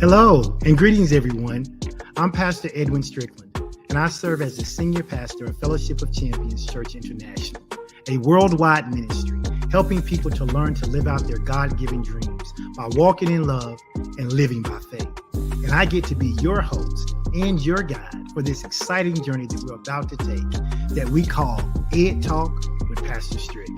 Hello and greetings, everyone. I'm Pastor Edwin Strickland, and I serve as the Senior Pastor of Fellowship of Champions Church International, a worldwide ministry helping people to learn to live out their God-given dreams by walking in love and living by faith. And I get to be your host and your guide for this exciting journey that we're about to take that we call Ed Talk with Pastor Strick.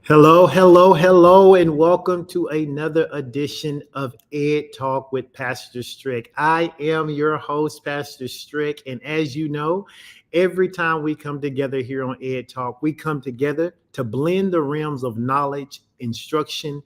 Hello, and welcome to another edition of Ed Talk with Pastor Strick. I am your host, Pastor Strick, and as you know, every time we come together here on Ed Talk, we come together to blend the realms of knowledge, instruction,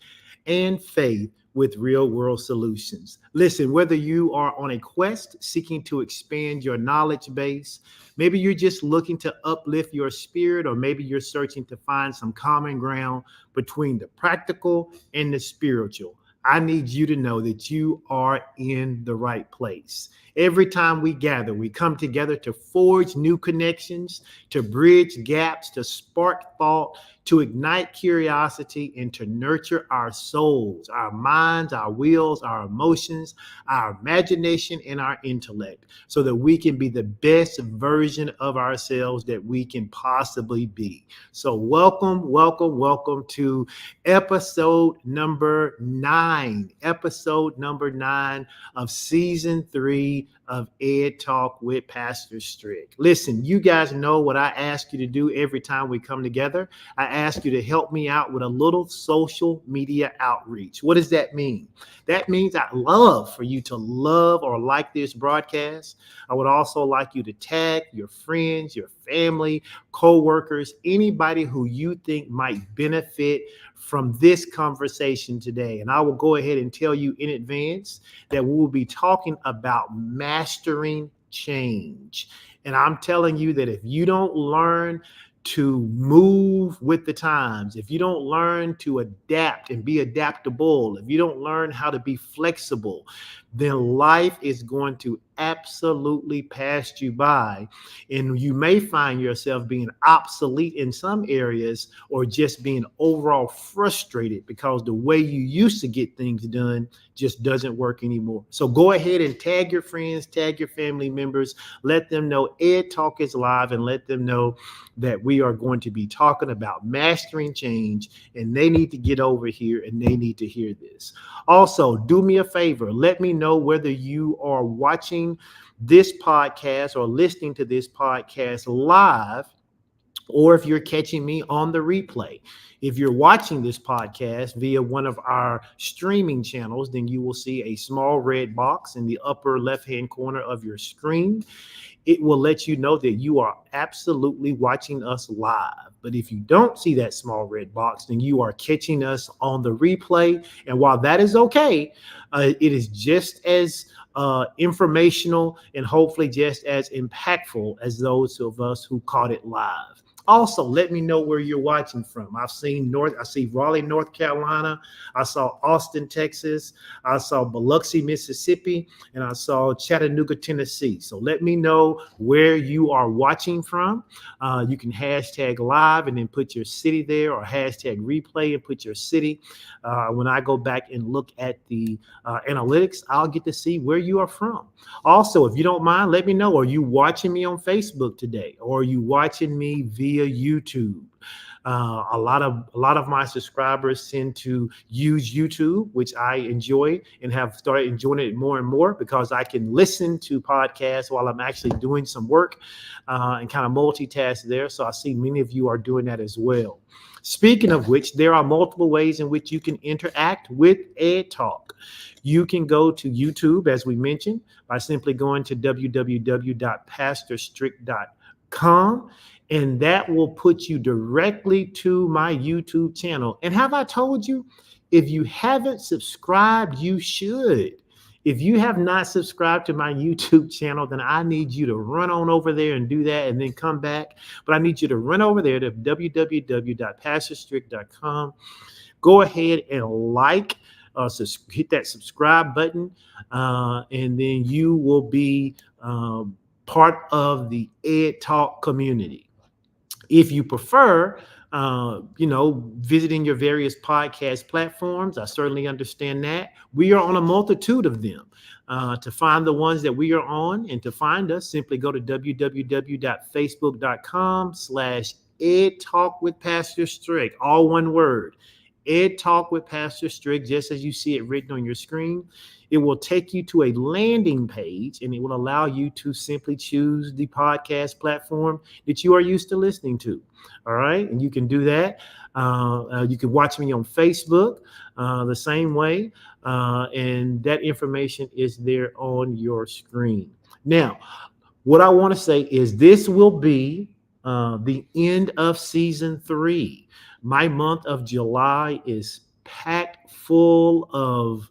and faith with real-world solutions. Listen, whether you are on a quest seeking to expand your knowledge base, maybe you're just looking to uplift your spirit, or maybe you're searching to find some common ground between the practical and the spiritual, I need you to know that you are in the right place. Every time we gather, we come together to forge new connections, to bridge gaps, to spark thought, to ignite curiosity, and to nurture our souls, our minds, our wills, our emotions, our imagination, and our intellect, so that we can be the best version of ourselves that we can possibly be. So, welcome, welcome, welcome to episode number 9, of season 3 of Ed Talk with Pastor Strick. Listen, you guys know what I ask you to do every time we come together. I ask you to help me out with a little social media outreach. What does that mean? That means I'd love for you to love or like this broadcast. I would also like you to tag your friends, your family, co-workers, anybody who you think might benefit from this conversation today. And I will go ahead and tell you in advance that we will be talking about mastering change. And I'm telling you that if you don't learn to move with the times, if you don't learn to adapt and be adaptable, if you don't learn how to be flexible, then life is going to absolutely pass you by. And you may find yourself being obsolete in some areas, or just being overall frustrated because the way you used to get things done just doesn't work anymore. So go ahead and tag your friends, tag your family members, let them know Ed Talk is live, and let them know that we are going to be talking about mastering change, and they need to get over here and they need to hear this. Also, do me a favor, let me know whether you are watching this podcast or listening to this podcast live, or if you're catching me on the replay. If you're watching this podcast via one of our streaming channels, then you will see a small red box in the upper left-hand corner of your screen. It will let you know that you are absolutely watching us live. But if you don't see that small red box, then you are catching us on the replay. And while that is okay, it is just as informational and hopefully just as impactful as those of us who caught it live. Also, let me know where you're watching from. I see Raleigh, North Carolina. I saw Austin, Texas. I saw Biloxi, Mississippi, and I saw Chattanooga, Tennessee. So let me know where you are watching from. You can hashtag live and then put your city there, or hashtag replay and put your city. When I go back and look at the analytics, I'll get to see where you are from. Also, if you don't mind, let me know. Are you watching me on Facebook today? Or are you watching me via YouTube? A lot of my subscribers tend to use YouTube, which I enjoy and have started enjoying it more and more, because I can listen to podcasts while I'm actually doing some work and kind of multitask there. So I see many of you are doing that as well. Speaking of which, there are multiple ways in which you can interact with Ed Talk. You can go to YouTube, as we mentioned, by simply going to www.pastorstrick.com. And that will put you directly to my YouTube channel. And have I told you, if you haven't subscribed, you should. If you have not subscribed to my YouTube channel, then I need you to run on over there and do that, and then come back. But I need you to run over there to www.pastorstrick.com. Go ahead and hit that subscribe button, and then you will be part of the Ed Talk community. If you prefer, visiting your various podcast platforms, I certainly understand that. We are on a multitude of them. To find the ones that we are on and to find us, simply go to www.facebook.com/Ed Talk with Pastor Strick, all one word. Ed Talk with Pastor Strick, just as you see it written on your screen. It will take you to a landing page, and it will allow you to simply choose the podcast platform that you are used to listening to. All right. And you can do that. You can watch me on Facebook the same way. And that information is there on your screen. Now, what I want to say is this will be the end of season 3. My month of July is packed full of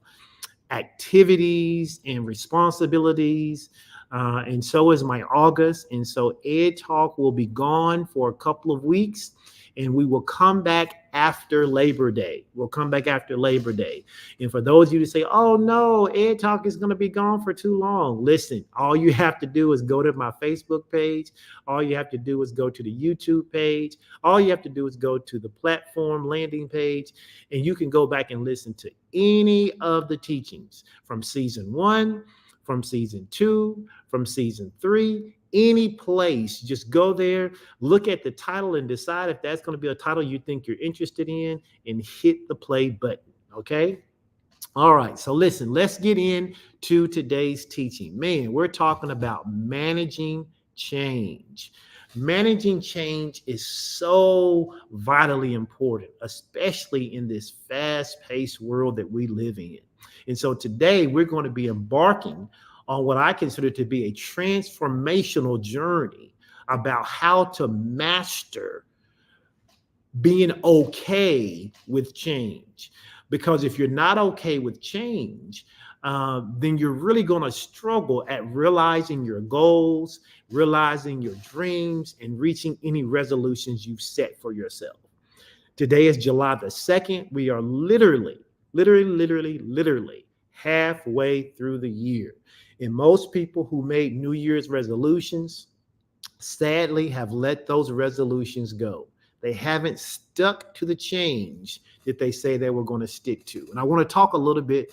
activities and responsibilities, and so is my August. And so Ed Talk will be gone for a couple of weeks, and we will come back after Labor Day. We'll come back after Labor Day. And for those of you to say, oh no, Ed Talk is going to be gone for too long. Listen, all you have to do is go to my Facebook page. All you have to do is go to the YouTube page. All you have to do is go to the platform landing page, and you can go back and listen to any of the teachings from season 1, from season 2, from season 3, any place. Just go there, look at the title, and decide if that's going to be a title you think you're interested in, and hit the play button. Okay. All right. So listen, let's get into today's teaching. Man, we're talking about managing change. Managing change is so vitally important, especially in this fast-paced world that we live in. And so today we're going to be embarking on what I consider to be a transformational journey about how to master being okay with change. Because if you're not okay with change, then you're really going to struggle at realizing your goals, realizing your dreams, and reaching any resolutions you've set for yourself. Today is July the 2nd. We are literally halfway through the year. And most people who made New Year's resolutions, sadly, have let those resolutions go. They haven't stuck to the change that they say they were going to stick to. And I want to talk a little bit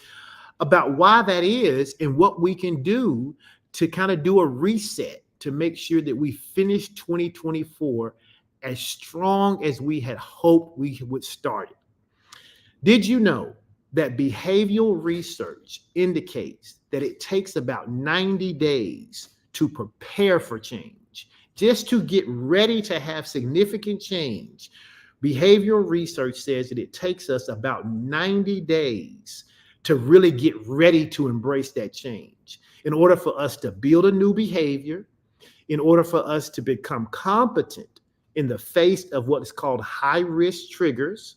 about why that is and what we can do to kind of do a reset to make sure that we finish 2024 as strong as we had hoped we would start it. Did you know that behavioral research indicates that it takes about 90 days to prepare for change, just to get ready to have significant change? Behavioral research says that it takes us about 90 days to really get ready to embrace that change. In order for us to build a new behavior, in order for us to become competent in the face of what is called high-risk triggers,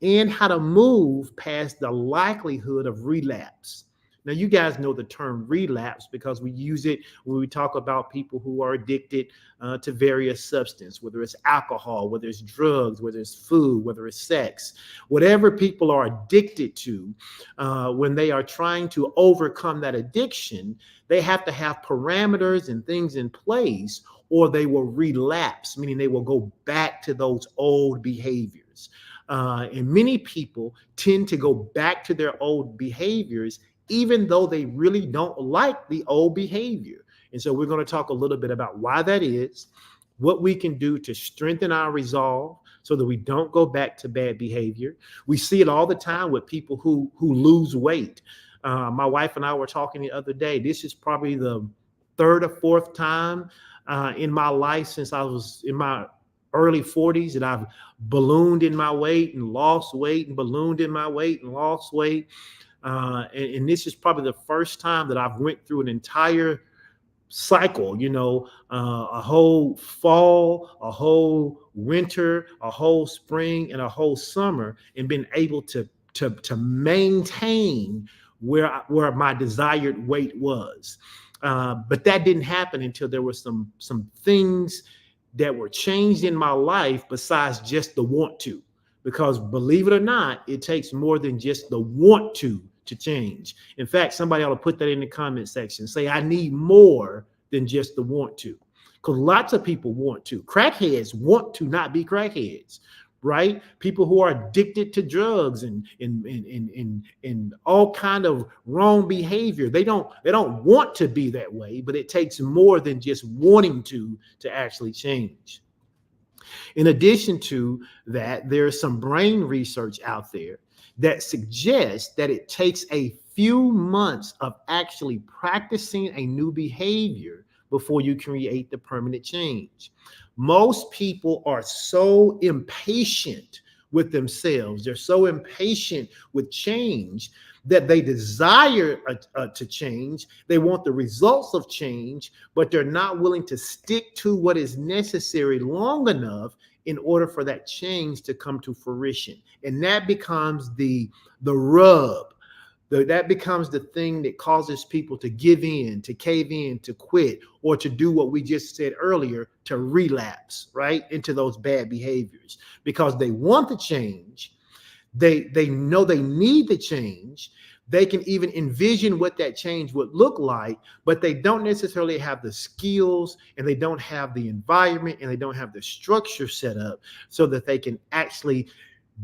and how to move past the likelihood of relapse. Now, you guys know the term relapse because we use it when we talk about people who are addicted to various substances, whether it's alcohol, whether it's drugs, whether it's food, whether it's sex. Whatever people are addicted to, when they are trying to overcome that addiction, they have to have parameters and things in place, or they will relapse, meaning they will go back to those old behaviors. And many people tend to go back to their old behaviors, even though they really don't like the old behavior. And so we're going to talk a little bit about why that is, what we can do to strengthen our resolve so that we don't go back to bad behavior. We see it all the time with people who lose weight. My wife and I were talking the other day. This is probably the third or fourth time in my life since I was in my early 40s that I've ballooned in my weight and lost weight and ballooned in my weight and lost weight. And this is probably the first time that I've went through an entire cycle, a whole fall, a whole winter, a whole spring, and a whole summer, and been able to maintain where my desired weight was. But that didn't happen until there were some things that were changed in my life besides just the want to. Because believe it or not, it takes more than just the want to change. In fact, somebody ought to put that in the comment section. Say, I need more than just the want to. Because lots of people want to. Crackheads want to not be crackheads, right? People who are addicted to drugs and all kind of wrong behavior. They don't want to be that way, but it takes more than just wanting to actually change. In addition to that, there's some brain research out there that suggests that it takes a few months of actually practicing a new behavior before you create the permanent change. Most people are so impatient with themselves. They're so impatient with change that they desire to change. They want the results of change, but they're not willing to stick to what is necessary long enough in order for that change to come to fruition. And that becomes the rub That becomes the thing that causes people to give in, to cave in, to quit, or to do what we just said earlier, to relapse, right, into those bad behaviors because they want the change. They know they need the change. They can even envision what that change would look like, but they don't necessarily have the skills and they don't have the environment and they don't have the structure set up so that they can actually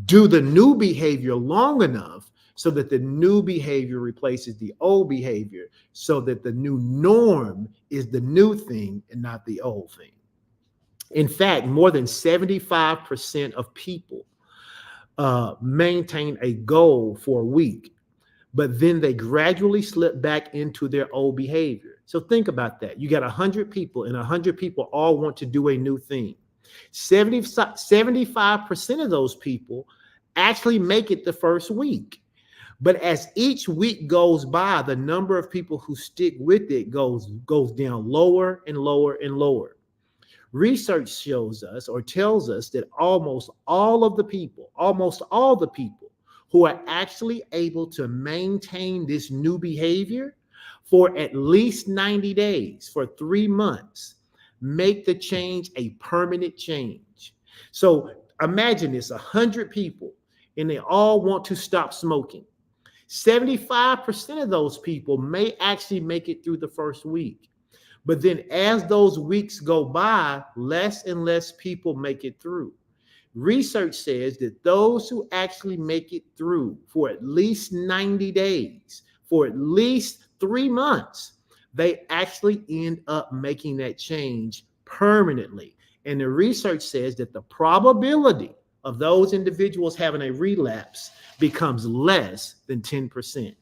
do the new behavior long enough so that the new behavior replaces the old behavior, so that the new norm is the new thing and not the old thing. In fact, more than 75% of people maintain a goal for a week, but then they gradually slip back into their old behavior. So think about that. You got 100 people, and 100 people all want to do a new thing. 75% of those people actually make it the first week. But as each week goes by, the number of people who stick with it goes down lower and lower and lower. Research shows us or tells us that almost all the people who are actually able to maintain this new behavior for at least 90 days, for 3 months, make the change a permanent change. So imagine this, 100 people, and they all want to stop smoking. 75% of those people may actually make it through the first week. But then as those weeks go by, less and less people make it through. Research says that those who actually make it through for at least 90 days, for at least 3 months, they actually end up making that change permanently. And the research says that the probability of those individuals having a relapse becomes less than 10%.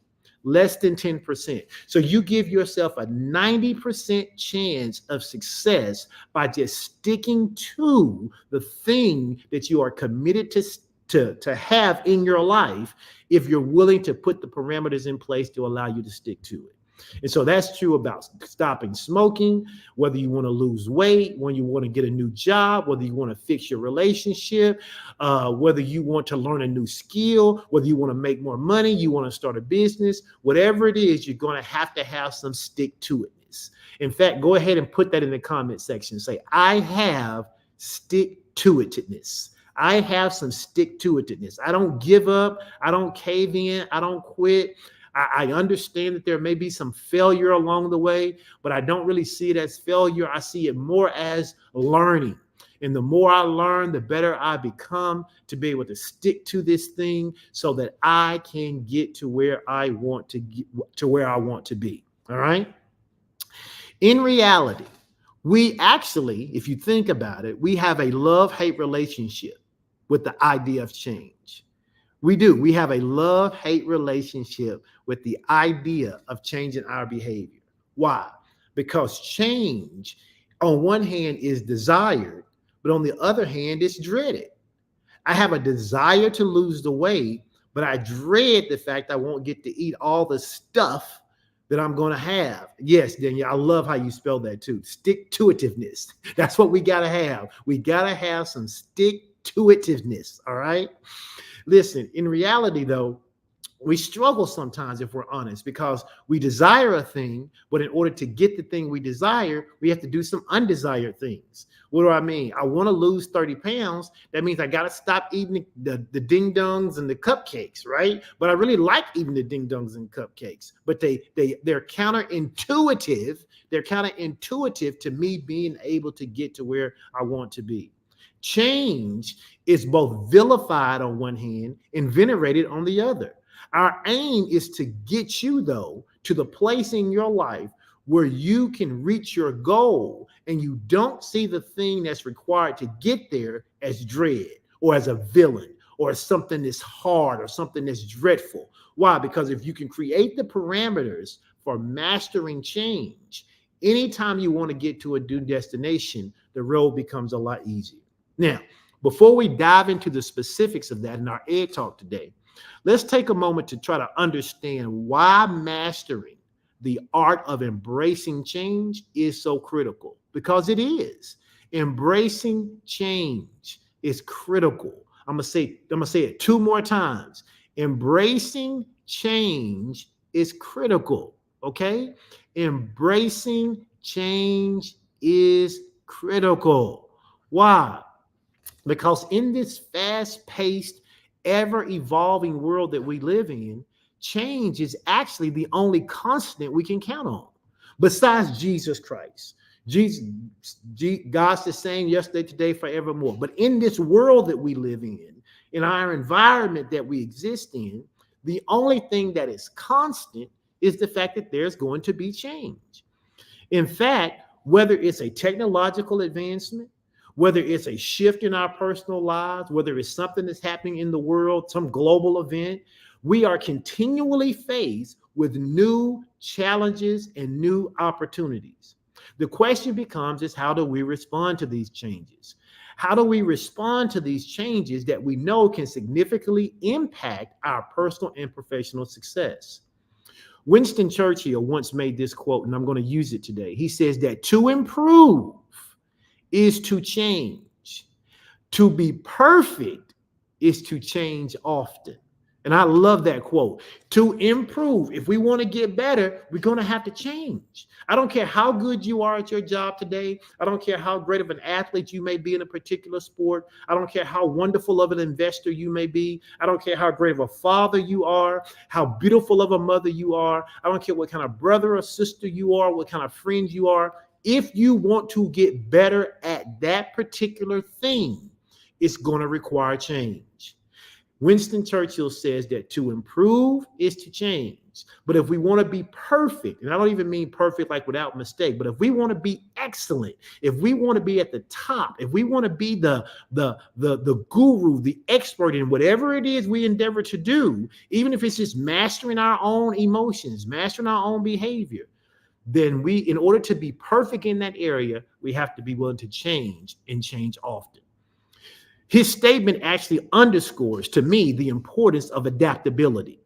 Less than 10%. So you give yourself a 90% chance of success by just sticking to the thing that you are committed to have in your life, if you're willing to put the parameters in place to allow you to stick to it. And so that's true about stopping smoking, whether you want to lose weight, when you want to get a new job, whether you want to fix your relationship, whether you want to learn a new skill, whether you want to make more money, you want to start a business, whatever it is, you're going to have some stick-to-itness. In fact, go ahead and put that in the comment section. Say, I have stick-to-itness. I have some stick-to-itness. I don't give up. I don't cave in. I don't quit. I understand that there may be some failure along the way, but I don't really see it as failure. I see it more as learning. And the more I learn, the better I become to be able to stick to this thing so that I can get to where I want to get, to where I want to be. All right. In reality, we actually, if you think about it, we have a love-hate relationship with the idea of change. We do. We have a love-hate relationship with the idea of changing our behavior. Why? Because change, on one hand, is desired, but on the other hand, it's dreaded. I have a desire to lose the weight, but I dread the fact I won't get to eat all the stuff that I'm going to have. Yes, Danielle, I love how you spell that too. Stick-to-itiveness. That's what we got to have. We got to have some stick-to-itiveness, all right? Listen, in reality, though, we struggle sometimes, if we're honest, because we desire a thing, but in order to get the thing we desire, we have to do some undesired things. What do I mean? I want to lose 30 pounds. That means I got to stop eating the ding-dongs and the cupcakes, right? But I really like eating the ding-dongs and cupcakes. But they're counterintuitive. They're counterintuitive to me being able to get to where I want to be. Change is both vilified on one hand and venerated on the other. Our aim is to get you, though, to the place in your life where you can reach your goal and you don't see the thing that's required to get there as dread or as a villain or as something that's hard or something that's dreadful. Why? Because if you can create the parameters for mastering change, anytime you want to get to a new destination, the road becomes a lot easier. Now, before we dive into the specifics of that in our Ed Talk today, let's take a moment to try to understand why mastering the art of embracing change is so critical. Because it is. Embracing change is critical. I'm gonna say it 2 more times. Embracing change is critical. Okay? Embracing change is critical. Why? Because in this fast-paced, ever-evolving world that we live in, change is actually the only constant we can count on, besides Jesus Christ. Jesus, God's the same yesterday, today, forevermore. But in this world that we live in our environment that we exist in, the only thing that is constant is the fact that there's going to be change. In fact, whether it's a technological advancement, whether it's a shift in our personal lives, whether it's something that's happening in the world, some global event, we are continually faced with new challenges and new opportunities. The question becomes is how do we respond to these changes? How do we respond to these changes that we know can significantly impact our personal and professional success? Winston Churchill once made this quote, and I'm going to use it today. He says that to improve is to change. To be perfect is to change often. And I love that quote. To improve, if we want to get better, we're going to have to change. I don't care how good you are at your job today. I don't care how great of an athlete you may be in a particular sport. I don't care how wonderful of an investor you may be. I don't care how great of a father you are, how beautiful of a mother you are. I don't care what kind of brother or sister you are, what kind of friend you are. If you want to get better at that particular thing, it's going to require change. Winston Churchill says that to improve is to change. But if we want to be perfect, and I don't even mean perfect like without mistake, but if we want to be excellent, if we want to be at the top, if we want to be the guru, the expert in whatever it is we endeavor to do, even if it's just mastering our own emotions, mastering our own behavior, then we, in order to be perfect in that area, we have to be willing to change and change often. His statement actually underscores to me the importance of adaptability.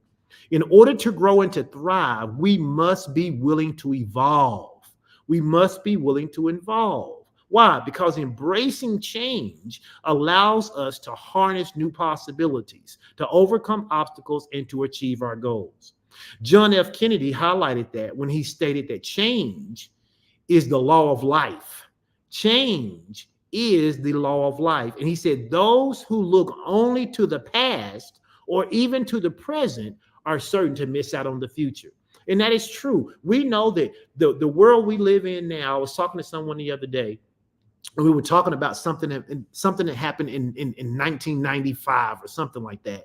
In order to grow and to thrive, we must be willing to evolve. We must be willing to evolve. Why? Because embracing change allows us to harness new possibilities, to overcome obstacles, and to achieve our goals. John F. Kennedy highlighted that when he stated that change is the law of life. Change is the law of life. And he said, those who look only to the past or even to the present are certain to miss out on the future. And that is true. We know that the world we live in now, I was talking to someone the other day, and we were talking about something that happened in 1995 or something like that.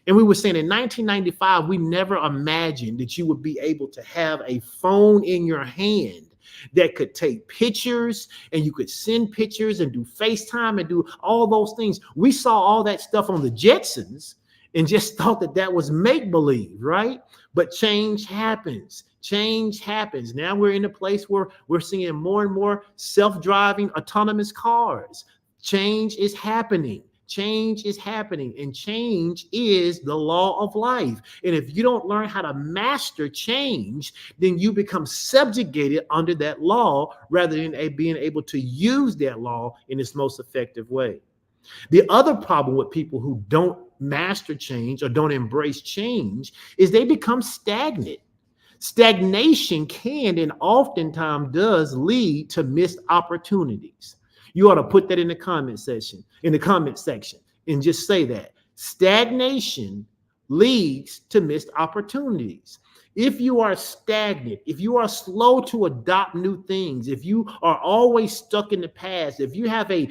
And we were saying in 1995, we never imagined that you would be able to have a phone in your hand that could take pictures and you could send pictures and do FaceTime and do all those things. We saw all that stuff on the Jetsons and just thought that that was make-believe, right? But change happens. Change happens. Now we're in a place where we're seeing more and more self-driving autonomous cars. Change is happening. Change is happening, and change is the law of life. And if you don't learn how to master change, then you become subjugated under that law rather than being able to use that law in its most effective way. The other problem with people who don't master change or don't embrace change is they become stagnant. Stagnation can and oftentimes does lead to missed opportunities. You ought to put that in the comment section, and just say that. Stagnation leads to missed opportunities. If you are stagnant, if you are slow to adopt new things, if you are always stuck in the past, if you have a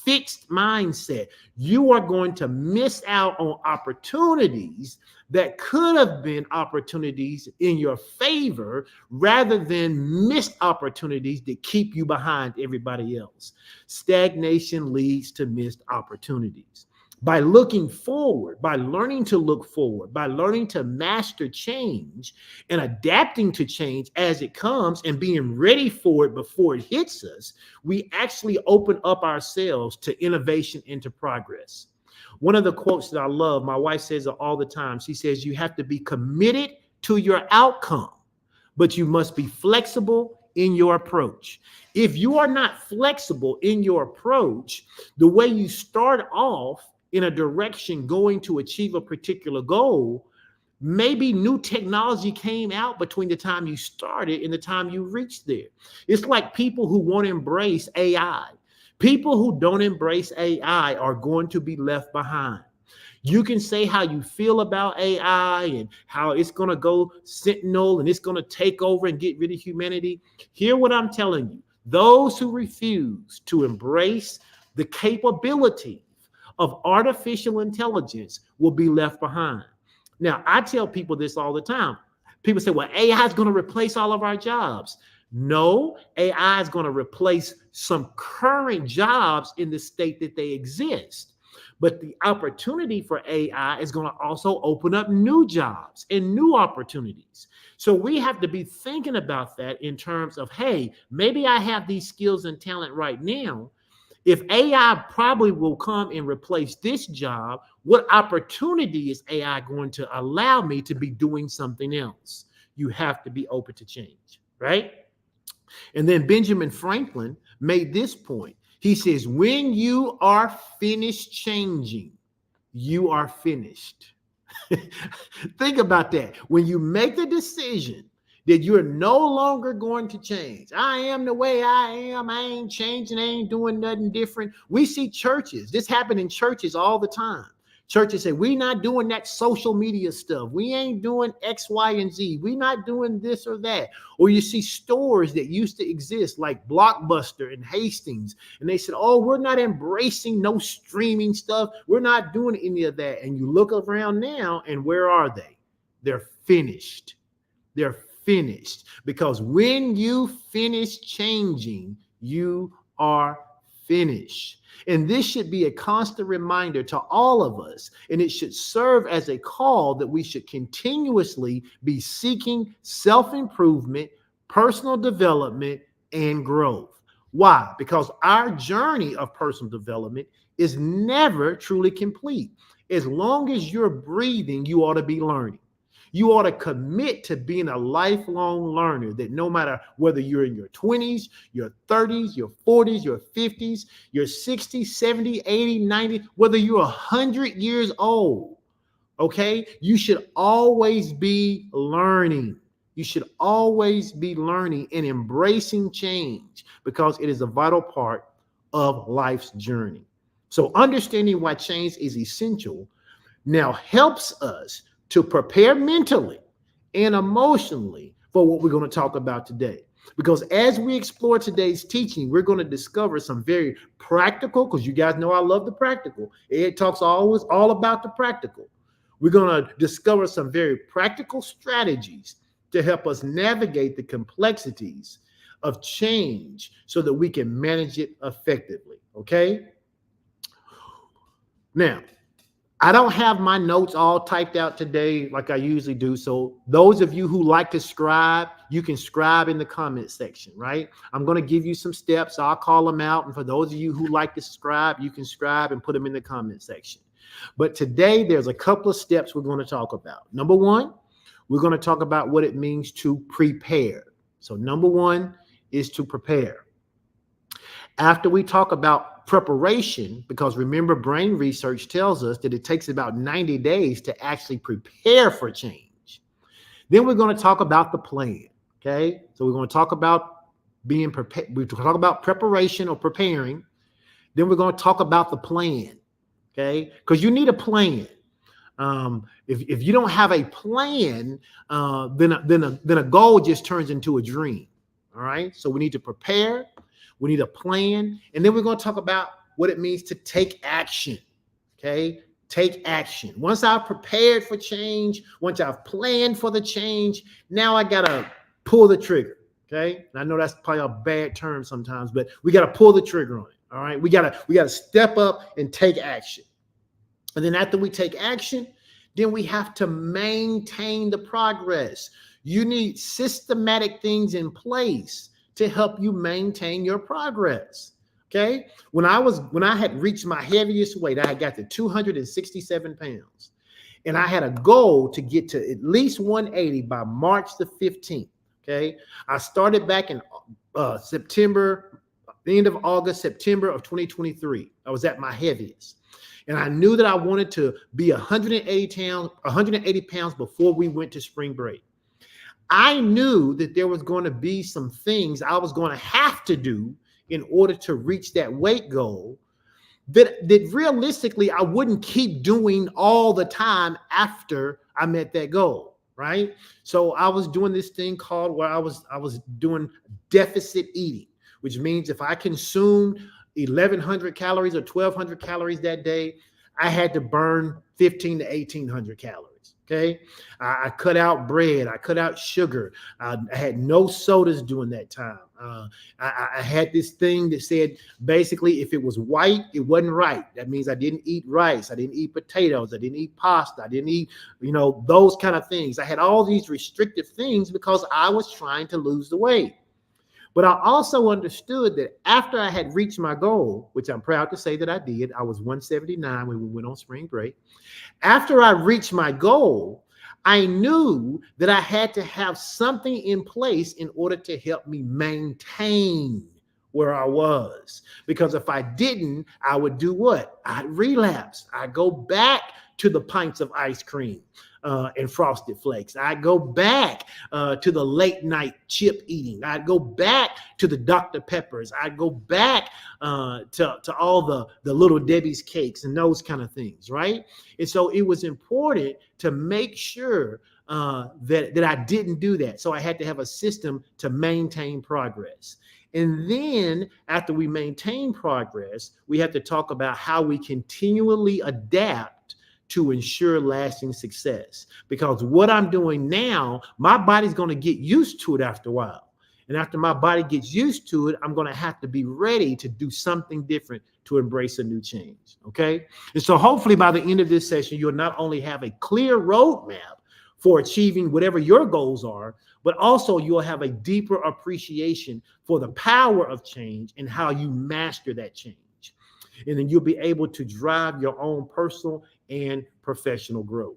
fixed mindset, you are going to miss out on opportunities that could have been opportunities in your favor rather than missed opportunities that keep you behind everybody else. Stagnation leads to missed opportunities. By looking forward, by learning to look forward, by learning to master change and adapting to change as it comes and being ready for it before it hits us, we actually open up ourselves to innovation and to progress. One of the quotes that I love, my wife says it all the time. She says, you have to be committed to your outcome, but you must be flexible in your approach. If you are not flexible in your approach, the way you start off in a direction going to achieve a particular goal, Maybe new technology came out between the time you started and the time you reached there. It's like people who won't embrace AI. People who don't embrace AI are going to be left behind. You can say how you feel about AI and how it's going to go sentinel and it's going to take over and get rid of humanity. Hear what I'm telling you. Those who refuse to embrace the capability of artificial intelligence will be left behind. Now, I tell people this all the time. People say, well, AI is going to replace all of our jobs. No, AI is going to replace some current jobs in the state that they exist. But the opportunity for AI is going to also open up new jobs and new opportunities. So we have to be thinking about that in terms of, hey, maybe I have these skills and talent right now. If AI probably will come and replace this job, what opportunity is AI going to allow me to be doing something else? You have to be open to change, right? And then Benjamin Franklin made this point. He says, when you are finished changing, you are finished. Think about that. When you make the decision that you're no longer going to change. I am the way I am. I ain't changing. I ain't doing nothing different. We see churches. This happen in churches all the time. Churches say, we're not doing that social media stuff. We ain't doing X, Y, and Z. We're not doing this or that. Or you see stores that used to exist like Blockbuster and Hastings. And they said, oh, we're not embracing no streaming stuff. We're not doing any of that. And you look around now and where are they? They're finished. They're finished. Because when you finish changing, you are finished. And this should be a constant reminder to all of us, and it should serve as a call that we should continuously be seeking self-improvement, personal development, and growth. Why? Because our journey of personal development is never truly complete. As long as you're breathing, you ought to be learning. You ought to commit to being a lifelong learner, that no matter whether you're in your 20s, your 30s, your 40s, your 50s, your 60s, 70, 80, 90, whether you're 100 years old, okay, you should always be learning. You should always be learning and embracing change, because it is a vital part of life's journey. So understanding why change is essential now helps us to prepare mentally and emotionally for what we're going to talk about today. Because as we explore today's teaching, we're going to discover some very practical, because you guys know I love the practical. It talks always all about the practical. We're going to discover some very practical strategies to help us navigate the complexities of change so that we can manage it effectively. Okay? Now, I don't have my notes all typed out today like I usually do. So those of you who like to scribe, you can scribe in the comment section, right? I'm going to give you some steps. I'll call them out. And for those of you who like to scribe, you can scribe and put them in the comment section. But today, there's a couple of steps we're going to talk about. Number one, we're going to talk about what it means to prepare. So number one is to prepare. After we talk about preparation, because remember, brain research tells us that it takes about 90 days to actually prepare for change. Then we're going to talk about the plan. Okay. So we're going to talk about being prepared. We talk about preparation or preparing. Then we're going to talk about the plan. Okay. Because you need a plan. If you don't have a plan, then a goal just turns into a dream. All right. So we need to prepare. We need a plan. And then we're going to talk about what it means to take action. Okay. Take action. Once I've prepared for change, once I've planned for the change, now I got to pull the trigger. Okay. And I know that's probably a bad term sometimes, but we got to pull the trigger on it. All right. We got to step up and take action. And then after we take action, then we have to maintain the progress. You need systematic things in place to help you maintain your progress. Okay. When I had reached my heaviest weight, I had got to 267 pounds. And I had a goal to get to at least 180 by March the 15th. Okay. I started back in September, the end of August, September of 2023. I was at my heaviest. And I knew that I wanted to be 180 pounds before we went to spring break. I knew that there was going to be some things I was going to have to do in order to reach that weight goal that realistically I wouldn't keep doing all the time after I met that goal, right? So I was doing this thing called where I was doing deficit eating, which means if I consumed 1,100 calories or 1,200 calories that day, I had to burn 1,500 to 1,800 calories. Okay. I cut out bread. I cut out sugar. I had no sodas during that time. I had this thing that said basically if it was white, it wasn't right. That means I didn't eat rice. I didn't eat potatoes. I didn't eat pasta. I didn't eat, those kind of things. I had all these restrictive things because I was trying to lose the weight. But I also understood that after I had reached my goal, which I'm proud to say that I did, I was 179 when we went on spring break. After I reached my goal, I knew that I had to have something in place in order to help me maintain where I was. Because if I didn't, I would do what? I'd relapse. I'd go back to the pints of ice cream and Frosted Flakes. I'd go back to the late night chip eating. I'd go back to the Dr. Peppers. I'd go back to all the Little Debbie's cakes and those kind of things, right? And so it was important to make sure that I didn't do that. So I had to have a system to maintain progress. And then after we maintain progress, we have to talk about how we continually adapt to ensure lasting success. Because what I'm doing now, my body's going to get used to it after a while. And after my body gets used to it, I'm going to have to be ready to do something different to embrace a new change. Okay. And so hopefully by the end of this session, you'll not only have a clear roadmap for achieving whatever your goals are, but also you'll have a deeper appreciation for the power of change and how you master that change. And then you'll be able to drive your own personal and professional growth.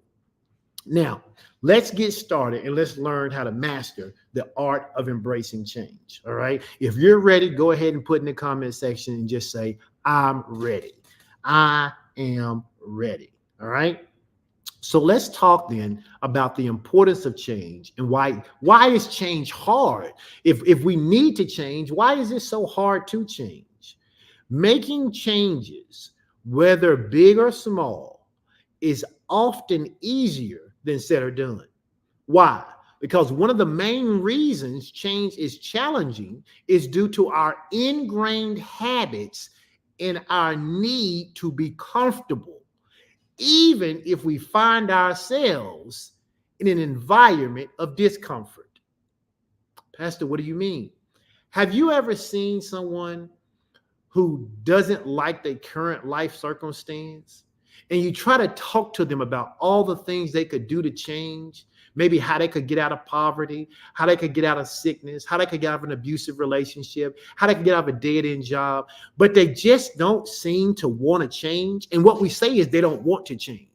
Now, let's get started and let's learn how to master the art of embracing change. All right. If you're ready, go ahead and put in the comment section and just say, I'm ready. I am ready. All right. So let's talk then about the importance of change and why is change hard? If we need to change, why is it so hard to change? Making changes, whether big or small, is often easier than said or done. Why? Because one of the main reasons change is challenging is due to our ingrained habits and our need to be comfortable, even if we find ourselves in an environment of discomfort. Pastor, what do you mean? Have you ever seen someone who doesn't like their current life circumstance, and you try to talk to them about all the things they could do to change, maybe how they could get out of poverty, how they could get out of sickness, how they could get out of an abusive relationship, how they could get out of a dead-end job, but they just don't seem to want to change. And what we say is they don't want to change.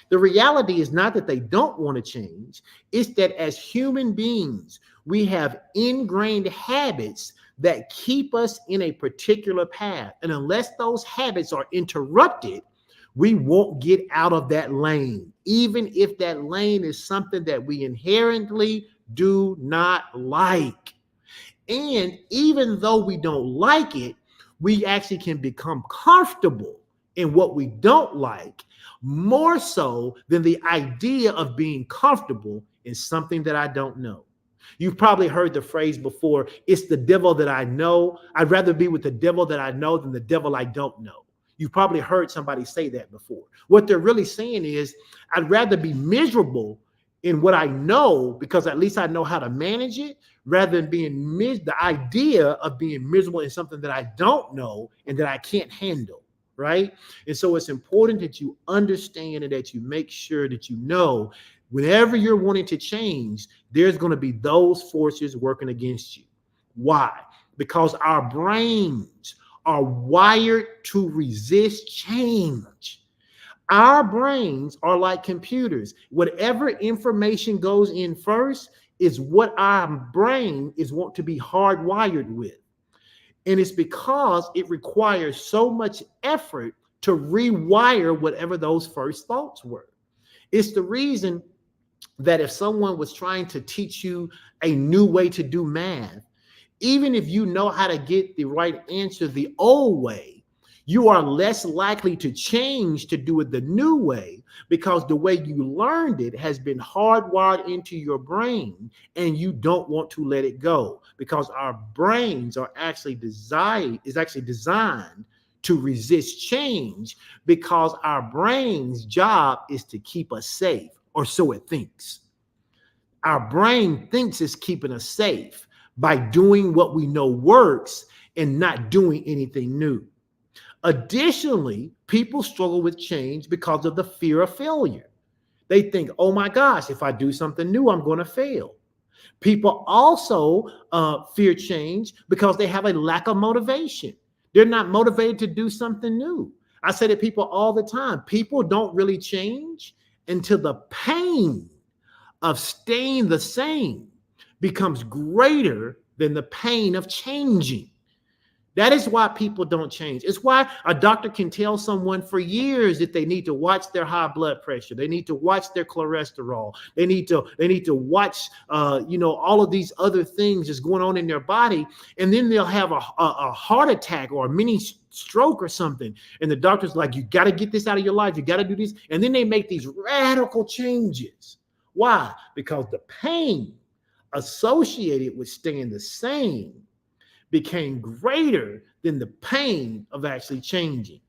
The reality is not that they don't want to change. It's that as human beings, we have ingrained habits that keep us in a particular path. And unless those habits are interrupted, we won't get out of that lane, even if that lane is something that we inherently do not like. And even though we don't like it, we actually can become comfortable in what we don't like, more so than the idea of being comfortable in something that I don't know. You've probably heard the phrase before, it's the devil that I know. I'd rather be with the devil that I know than the devil I don't know. You've probably heard somebody say that before. What they're really saying is, I'd rather be miserable in what I know because at least I know how to manage it, rather than being the idea of being miserable in something that I don't know and that I can't handle, right? And so it's important that you understand and that you make sure that you know whenever you're wanting to change, there's going to be those forces working against you. Why? Because our brains are wired to resist change. Our brains are like computers. Whatever information goes in first is what our brain is want to be hardwired with. And it's because it requires so much effort to rewire whatever those first thoughts were. It's the reason that if someone was trying to teach you a new way to do math, even if you know how to get the right answer the old way, you are less likely to change to do it the new way, because the way you learned it has been hardwired into your brain and you don't want to let it go, because our brains are actually designed to resist change, because our brain's job is to keep us safe, or so it thinks. Our brain thinks it's keeping us safe by doing what we know works and not doing anything new. Additionally, people struggle with change because of the fear of failure. They think, oh my gosh, if I do something new, I'm going to fail. People also fear change because they have a lack of motivation. They're not motivated to do something new. I say to people all the time, people don't really change until the pain of staying the same becomes greater than the pain of changing. That is why people don't change. It's why a doctor can tell someone for years that they need to watch their high blood pressure. They need to watch their cholesterol. They need to watch, all of these other things that's going on in their body. And then they'll have a heart attack or a mini stroke or something. And the doctor's like, you got to get this out of your life. You got to do this. And then they make these radical changes. Why? Because the pain associated with staying the same became greater than the pain of actually changing.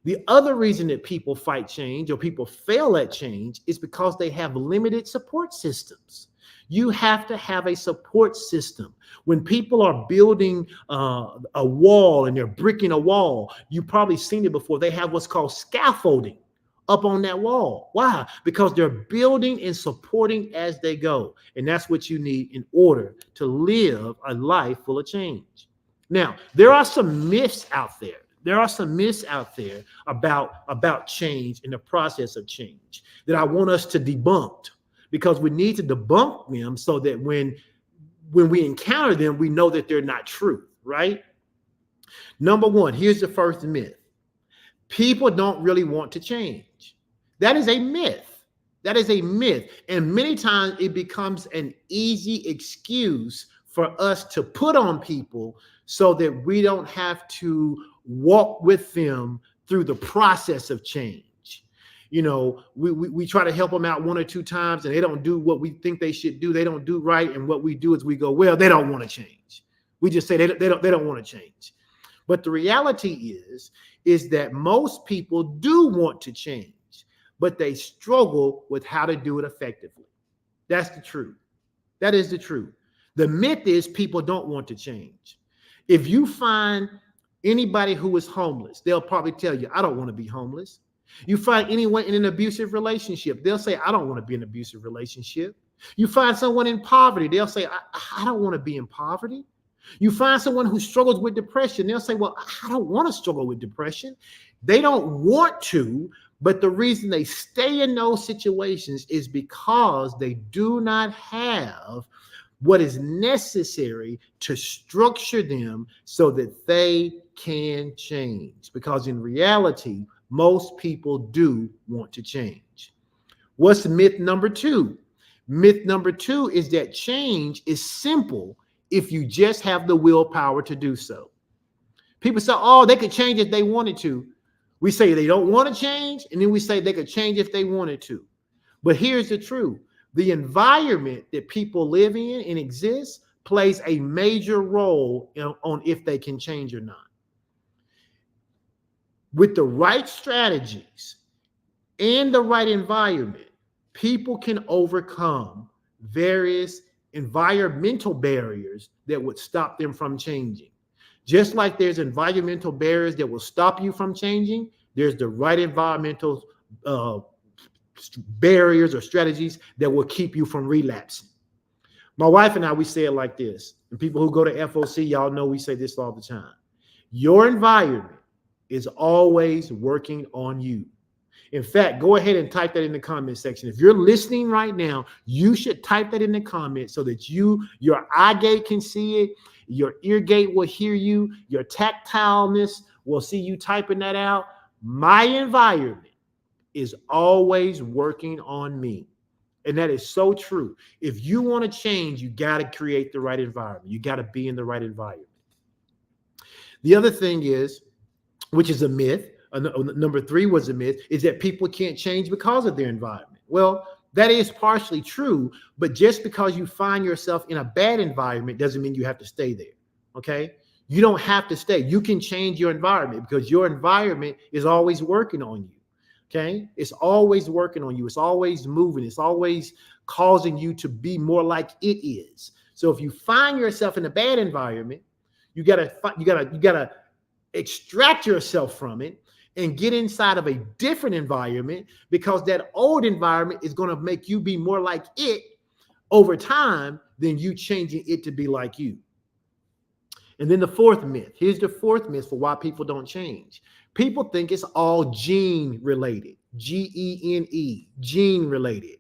The other reason that people fight change or people fail at change is because they have limited support systems. You have to have a support system. When people are building a wall and they're bricking a wall, you've probably seen it before. They have what's called scaffolding up on that wall. Why? Because they're building and supporting as they go. And that's what you need in order to live a life full of change. Now, there are some myths out there. There are some myths out there about change and the process of change that I want us to debunk, because we need to debunk them so that when we encounter them, we know that they're not true, right? Number one, here's the first myth. People don't really want to change. That is a myth. That is a myth. And many times it becomes an easy excuse for us to put on people so that we don't have to walk with them through the process of change. You know, we try to help them out one or two times and they don't do what we think they should do. They don't do right. And what we do is we go, well, they don't want to change. We just say they don't want to change. But the reality is that most people do want to change, but they struggle with how to do it effectively. That's the truth. That is the truth. The myth is people don't want to change. If you find anybody who is homeless, they'll probably tell you, I don't want to be homeless. You find anyone in an abusive relationship, they'll say, I don't want to be in an abusive relationship. You find someone in poverty, they'll say, I don't want to be in poverty. You find someone who struggles with depression, they'll say, well, I don't want to struggle with depression. They don't want to, but the reason they stay in those situations is because they do not have what is necessary to structure them so that they can change. Because in reality, most people do want to change. What's myth number two? Myth number two is that change is simple if you just have the willpower to do so. People say, oh, they could change if they wanted to. We say they don't want to change, and then we say they could change if they wanted to. But here's the truth. The environment that people live in and exist plays a major role on if they can change or not. With the right strategies and the right environment, people can overcome various environmental barriers that would stop them from changing. Just like there's environmental barriers that will stop you from changing, there's the right environmental barriers or strategies that will keep you from relapsing. My wife and I, we say it like this, and people who go to FOC, y'all know we say this all the time. Your environment is always working on you. In fact, go ahead and type that in the comment section. If you're listening right now, you should type that in the comments so that your eye gate can see it, your ear gate will hear you, your tactileness will see you typing that out. My environment is always working on me. And that is so true. If you want to change, you got to create the right environment. You got to be in the right environment. The other thing is, which is a myth, number 3 was a myth, is that people can't change because of their environment. Well, that is partially true, but just because you find yourself in a bad environment doesn't mean you have to stay there. Okay? You don't have to stay. You can change your environment because your environment is always working on you. Okay? It's always working on you. It's always moving. It's always causing you to be more like it is. So if you find yourself in a bad environment, you gotta extract yourself from it and get inside of a different environment, because that old environment is going to make you be more like it over time than you changing it to be like you. And then the 4th myth. Here's the 4th myth for why people don't change. People think it's all gene related. Gene, gene related.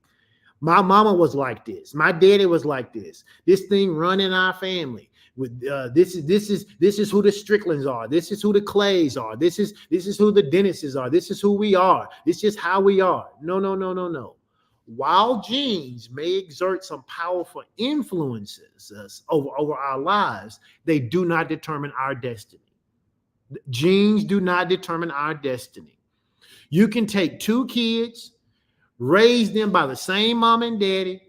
My mama was like this. My daddy was like this. This thing run in our family. With this is who the Stricklands are. This is who the Clays are. This is who the Dennises are. This is who we are. This is how we are. No. While genes may exert some powerful influences over our lives, they do not determine our destiny. Genes do not determine our destiny. You can take 2 kids, raise them by the same mom and daddy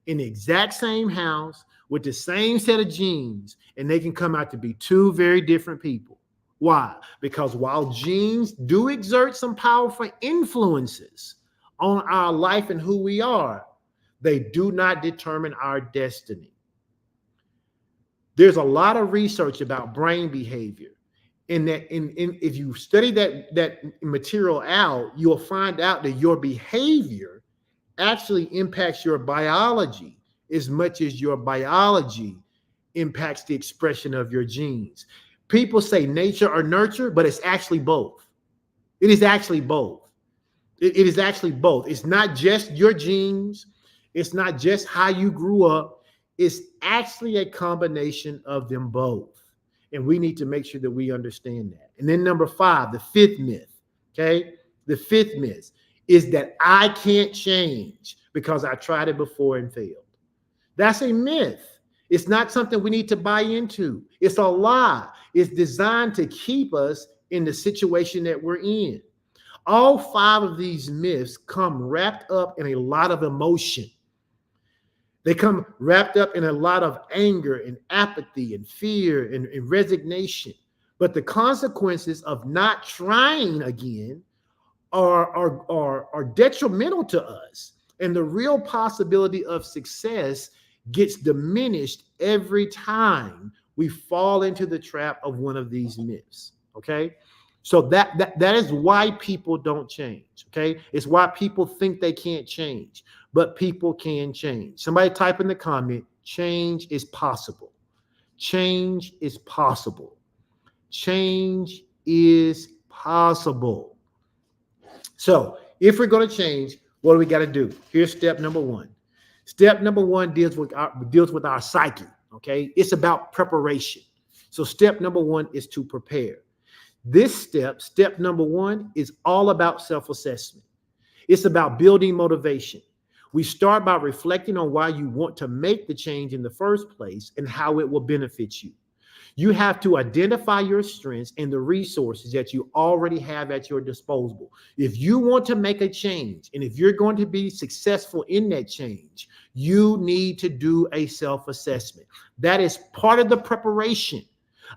in the exact same house with the same set of genes, and they can come out to be 2 very different people. Why? Because while genes do exert some powerful influences on our life and who we are, they do not determine our destiny. There's a lot of research about brain behavior. If you study that material out, you'll find out that your behavior actually impacts your biology as much as your biology impacts the expression of your genes. People say nature or nurture, but it's actually both. It is actually both. It is actually both. It's not just your genes. It's not just how you grew up. It's actually a combination of them both. And we need to make sure that we understand that. And then number 5, the 5th myth, okay? The 5th myth is that I can't change because I tried it before and failed. That's a myth. It's not something we need to buy into. It's a lie. It's designed to keep us in the situation that we're in. All 5 of these myths come wrapped up in a lot of emotion. They come wrapped up in a lot of anger and apathy and fear and resignation. But the consequences of not trying again are detrimental to us. And the real possibility of success gets diminished every time we fall into the trap of one of these myths. Okay? So that is why people don't change. Okay? It's why people think they can't change. But people can change. Somebody type in the comment, change is possible. Change is possible. Change is possible. So if we're going to change, what do we got to do? Here's step number 1. Step number 1 deals with our psyche. Okay, it's about preparation. So step number 1 is to prepare. This step number 1, is all about self-assessment. It's about building motivation. We start by reflecting on why you want to make the change in the first place and how it will benefit you. You have to identify your strengths and the resources that you already have at your disposal. If you want to make a change, and if you're going to be successful in that change, you need to do a self-assessment. That is part of the preparation.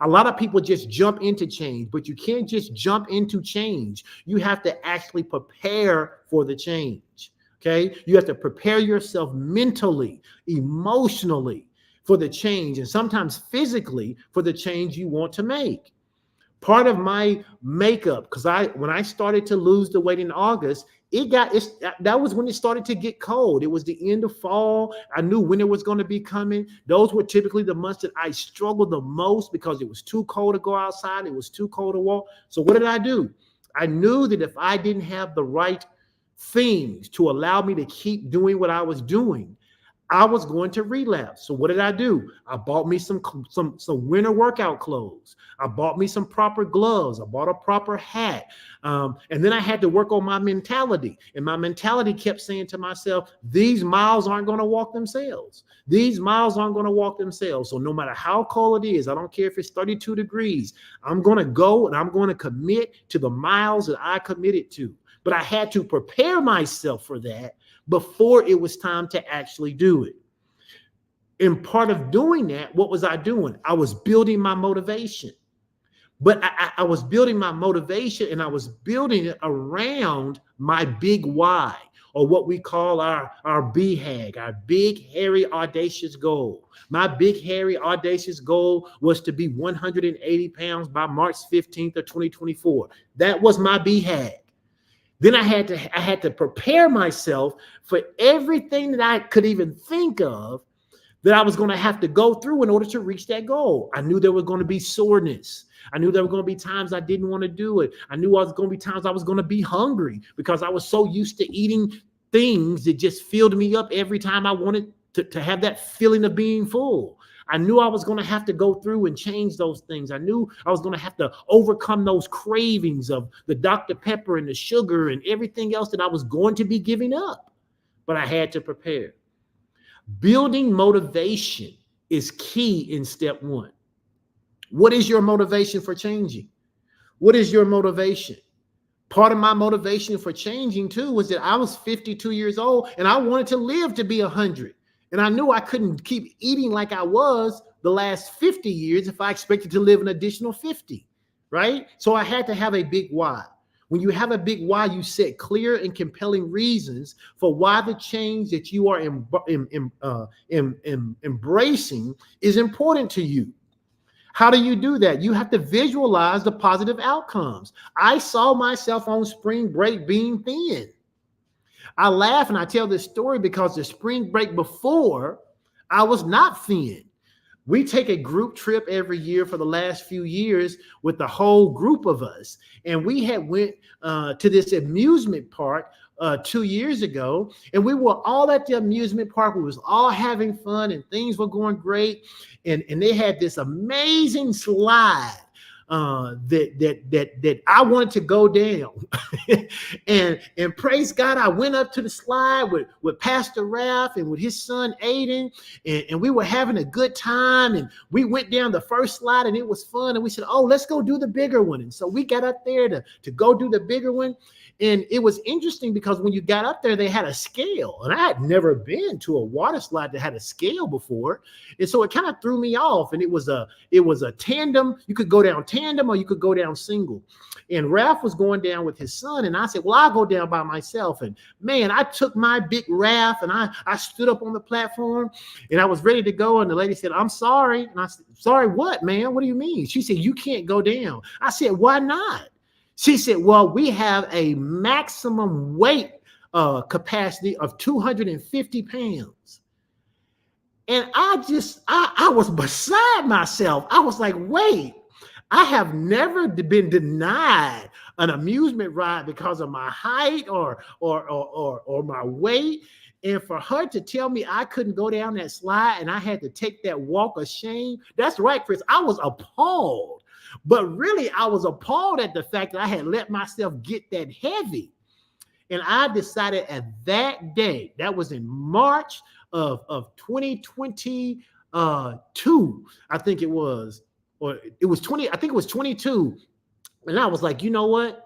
A lot of people just jump into change, but you can't just jump into change. You have to actually prepare for the change. Okay? You have to prepare yourself mentally, emotionally for the change, and sometimes physically for the change you want to make. Part of my makeup, because when I started to lose the weight in August, that was when it started to get cold. It was the end of fall. I knew winter was going to be coming. Those were typically the months that I struggled the most because it was too cold to go outside. It was too cold to walk. So what did I do? I knew that if I didn't have the right things to allow me to keep doing what I was doing, I was going to relapse. So what did I do? I bought me some winter workout clothes. I bought me some proper gloves. I bought a proper hat. And then I had to work on my mentality. And my mentality kept saying to myself, these miles aren't going to walk themselves. These miles aren't going to walk themselves. So no matter how cold it is, I don't care if it's 32 degrees, I'm going to go and I'm going to commit to the miles that I committed to. But I had to prepare myself for that before it was time to actually do it. In part of doing that, what was I doing? I was building my motivation. But I was building my motivation, and I was building it around my big why, or what we call our BHAG, our big, hairy, audacious goal. My big, hairy, audacious goal was to be 180 pounds by March 15th of 2024. That was my BHAG. Then I had to prepare myself for everything that I could even think of that I was going to have to go through in order to reach that goal. I knew there was going to be soreness. I knew there were going to be times I didn't want to do it. I knew there was going to be times I was going to be hungry because I was so used to eating things that just filled me up every time I wanted to have that feeling of being full. I knew I was going to have to go through and change those things. I knew I was going to have to overcome those cravings of the Dr. Pepper and the sugar and everything else that I was going to be giving up. But I had to prepare. Building motivation is key in step one. What is your motivation for changing? What is your motivation? Part of my motivation for changing too was that I was 52 years old and I wanted to live to be 100. And I knew I couldn't keep eating like I was the last 50 years if I expected to live an additional 50, right? So I had to have a big why. When you have a big why, you set clear and compelling reasons for why the change that you are embracing is important to you. How do you do that? You have to visualize the positive outcomes. I saw myself on spring break being thin. I laugh and I tell this story because the spring break before, I was not thin. We take a group trip every year for the last few years with the whole group of us. And we had went to this amusement park 2 years ago, and we were all at the amusement park. We was all having fun and things were going great. And they had this amazing slide that I wanted to go down. and praise God, I went up to the slide with Pastor Ralph and with his son Aiden, and we were having a good time, and we went down the first slide and it was fun, and we said, oh, let's go do the bigger one. And so we got up there to go do the bigger one. And it was interesting because when you got up there, they had a scale, and I had never been to a water slide that had a scale before. And so it kind of threw me off. And it was a tandem. You could go down tandem or you could go down single. And Ralph was going down with his son. And I said, well, I'll go down by myself. And man, I took my big Ralph and I stood up on the platform and I was ready to go. And the lady said, I'm sorry. And I said, sorry, what, man? What do you mean? She said, you can't go down. I said, why not? She said, well, we have a maximum weight capacity of 250 pounds. And I was beside myself. I was like, wait, I have never been denied an amusement ride because of my height or my weight. And for her to tell me I couldn't go down that slide and I had to take that walk of shame, that's right, Chris. I was appalled. But really, I was appalled at the fact that I had let myself get that heavy. And I decided at that day, that was in March of 2022, I think it was, or it was 20, I think it was 22. And I was like, you know what?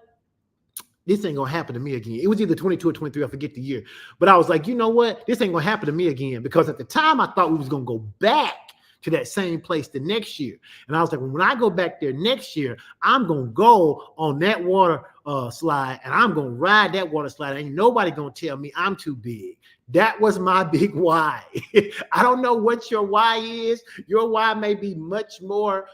This ain't gonna happen to me again. It was either 22 or 23, I forget the year. But I was like, you know what? This ain't gonna happen to me again. Because at the time, I thought we was gonna go back to that same place the next year. And I was like, when I go back there next year, I'm going to go on that water slide and I'm going to ride that water slide. Ain't nobody going to tell me I'm too big. That was my big why. I don't know what your why is. Your why may be much more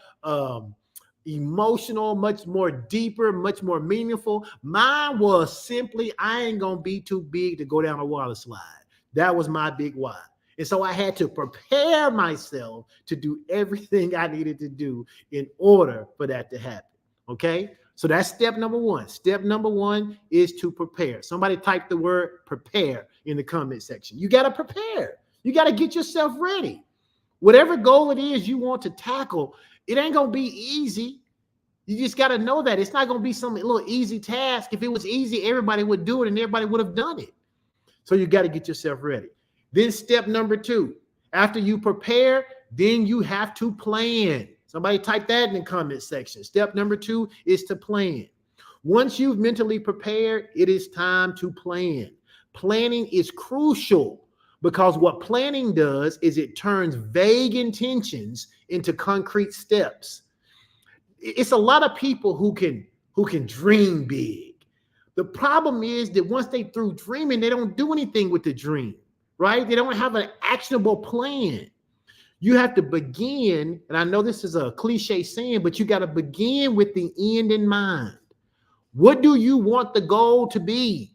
emotional, much more deeper, much more meaningful. Mine was simply, I ain't going to be too big to go down a water slide. That was my big why. And so I had to prepare myself to do everything I needed to do in order for that to happen. Okay. So that's step number one. Step number one is to prepare. Somebody type the word prepare in the comment section. You got to prepare. You got to get yourself ready. Whatever goal it is you want to tackle, it ain't going to be easy. You just got to know that it's not going to be some little easy task. If it was easy, everybody would do it and everybody would have done it. So you got to get yourself ready. Then step number 2, after you prepare, then you have to plan. Somebody type that in the comment section. Step number 2 is to plan. Once you've mentally prepared, it is time to plan. Planning is crucial because what planning does is it turns vague intentions into concrete steps. It's a lot of people who can dream big. The problem is that once they through dreaming, they don't do anything with the dream, right? They don't have an actionable plan. You have to begin, and I know this is a cliche saying, but you got to begin with the end in mind. What do you want the goal to be?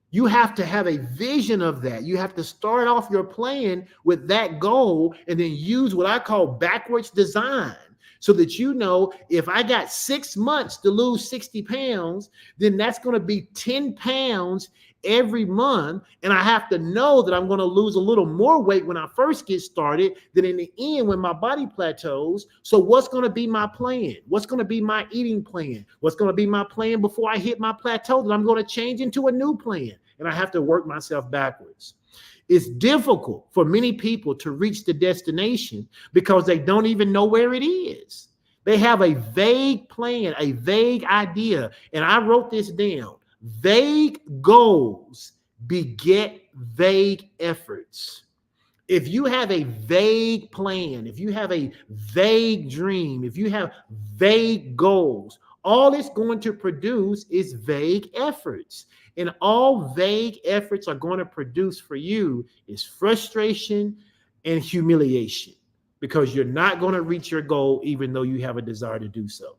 You have to have a vision of that. You have to start off your plan with that goal and then use what I call backwards design so that you know if I got 6 months to lose 60 pounds, then that's going to be 10 pounds every month. And I have to know that I'm going to lose a little more weight when I first get started than in the end when my body plateaus. So what's going to be my plan? What's going to be my eating plan? What's going to be my plan before I hit my plateau that I'm going to change into a new plan? And I have to work myself backwards. It's difficult for many people to reach the destination because they don't even know where it is. They have a vague plan, a vague idea. And I wrote this down. Vague goals beget vague efforts. If you have a vague plan, if you have a vague dream, if you have vague goals, all it's going to produce is vague efforts. And all vague efforts are going to produce for you is frustration and humiliation because you're not going to reach your goal even though you have a desire to do so.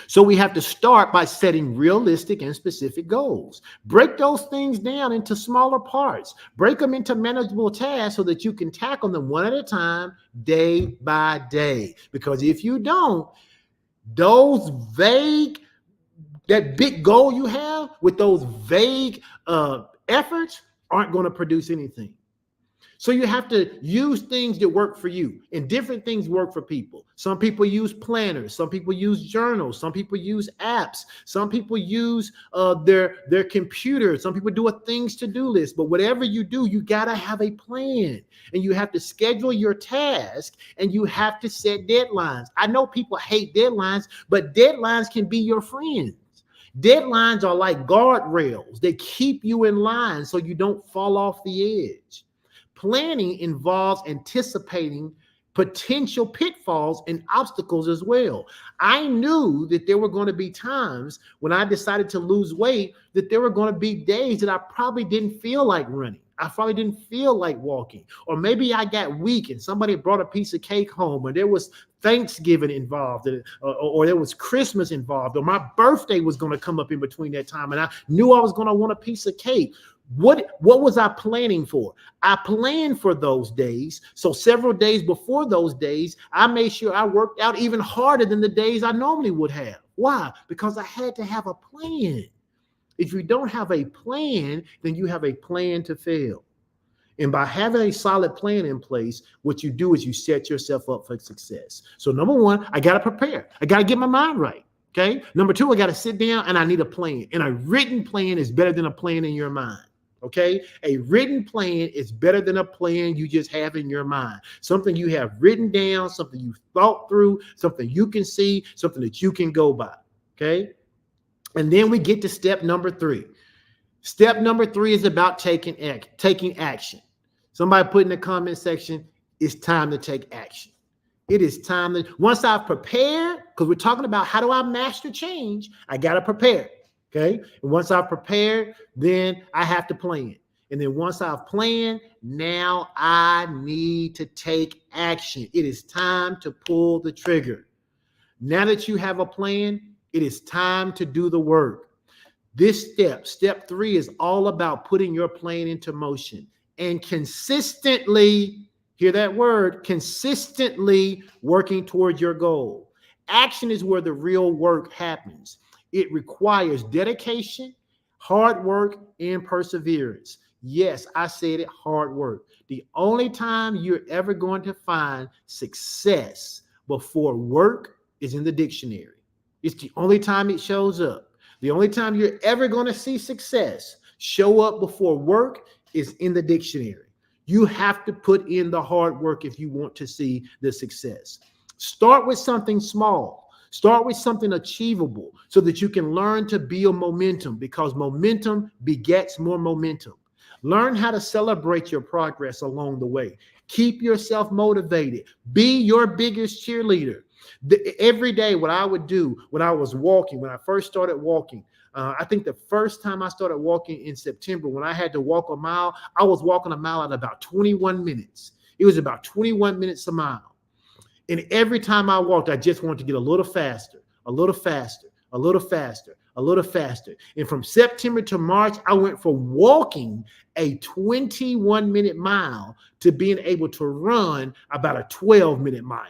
So we have to start by setting realistic and specific goals. Break those things down into smaller parts. Break them into manageable tasks so that you can tackle them one at a time, day by day. Because if you don't, those vague, that big goal you have with those vague efforts aren't going to produce anything. So you have to use things that work for you, and different things work for people. Some people use planners. Some people use journals. Some people use apps. Some people use their computer. Some people do a things to do list. But whatever you do, you got to have a plan, and you have to schedule your task, and you have to set deadlines. I know people hate deadlines, but deadlines can be your friends. Deadlines are like guardrails. They keep you in line so you don't fall off the edge. Planning involves anticipating potential pitfalls and obstacles as well. I knew that there were going to be times when I decided to lose weight that there were going to be days that I probably didn't feel like running. I probably didn't feel like walking. Or maybe I got weak and somebody brought a piece of cake home and there was Thanksgiving involved or there was Christmas involved or my birthday was going to come up in between that time and I knew I was going to want a piece of cake. What was I planning for? I planned for those days. So several days before those days, I made sure I worked out even harder than the days I normally would have. Why? Because I had to have a plan. If you don't have a plan, then you have a plan to fail. And by having a solid plan in place, what you do is you set yourself up for success. So number one, I got to prepare. I got to get my mind right. Okay. Number two, I got to sit down and I need a plan. And a written plan is better than a plan in your mind. Okay. A written plan is better than a plan you just have in your mind. Something you have written down, something you thought through, something you can see, something that you can go by. Okay. And then we get to step number 3. Step number 3 is about taking action. Somebody put in the comment section, it's time to take action. It is time that once I've prepared, because we're talking about how do I master change, I got to prepare. Okay. And once I've prepared, then I have to plan. And then once I've planned, now I need to take action. It is time to pull the trigger. Now that you have a plan, it is time to do the work. This step 3 is all about putting your plan into motion and consistently, hear that word, consistently working towards your goal. Action is where the real work happens. It requires dedication, hard work, and perseverance. Yes, I said it, hard work. The only time you're ever going to find success before work is in the dictionary. It's the only time it shows up. The only time you're ever going to see success show up before work is in the dictionary. You have to put in the hard work if you want to see the success. Start with something small. Start with something achievable so that you can learn to build momentum, because momentum begets more momentum. Learn how to celebrate your progress along the way. Keep yourself motivated. Be your biggest cheerleader. Every day, what I would do when I was walking, when I first started walking, I think the first time I started walking in September, when I had to walk a mile, I was walking a mile at about 21 minutes. It was about 21 minutes a mile. And every time I walked, I just wanted to get a little faster, a little faster, a little faster, a little faster. And from September to March, I went from walking a 21-minute mile to being able to run about a 12-minute mile.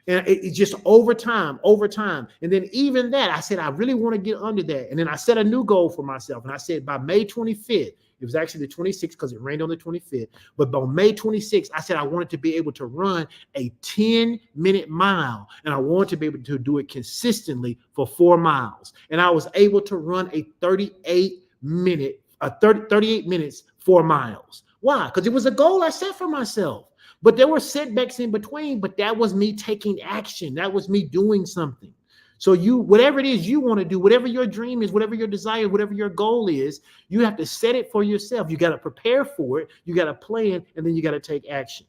And it's just over time. And then even that, I said, I really want to get under that. And then I set a new goal for myself. And I said, by May 25th, it was actually the 26th because it rained on the 25th. But by May 26th, I said I wanted to be able to run a 10-minute mile. And I wanted to be able to do it consistently for 4 miles. And I was able to run a 38 minutes, 4 miles. Why? Because it was a goal I set for myself. But there were setbacks in between, but that was me taking action. That was me doing something. So whatever it is you want to do, whatever your dream is, whatever your desire, whatever your goal is, you have to set it for yourself. You got to prepare for it. You got to plan, and then you got to take action.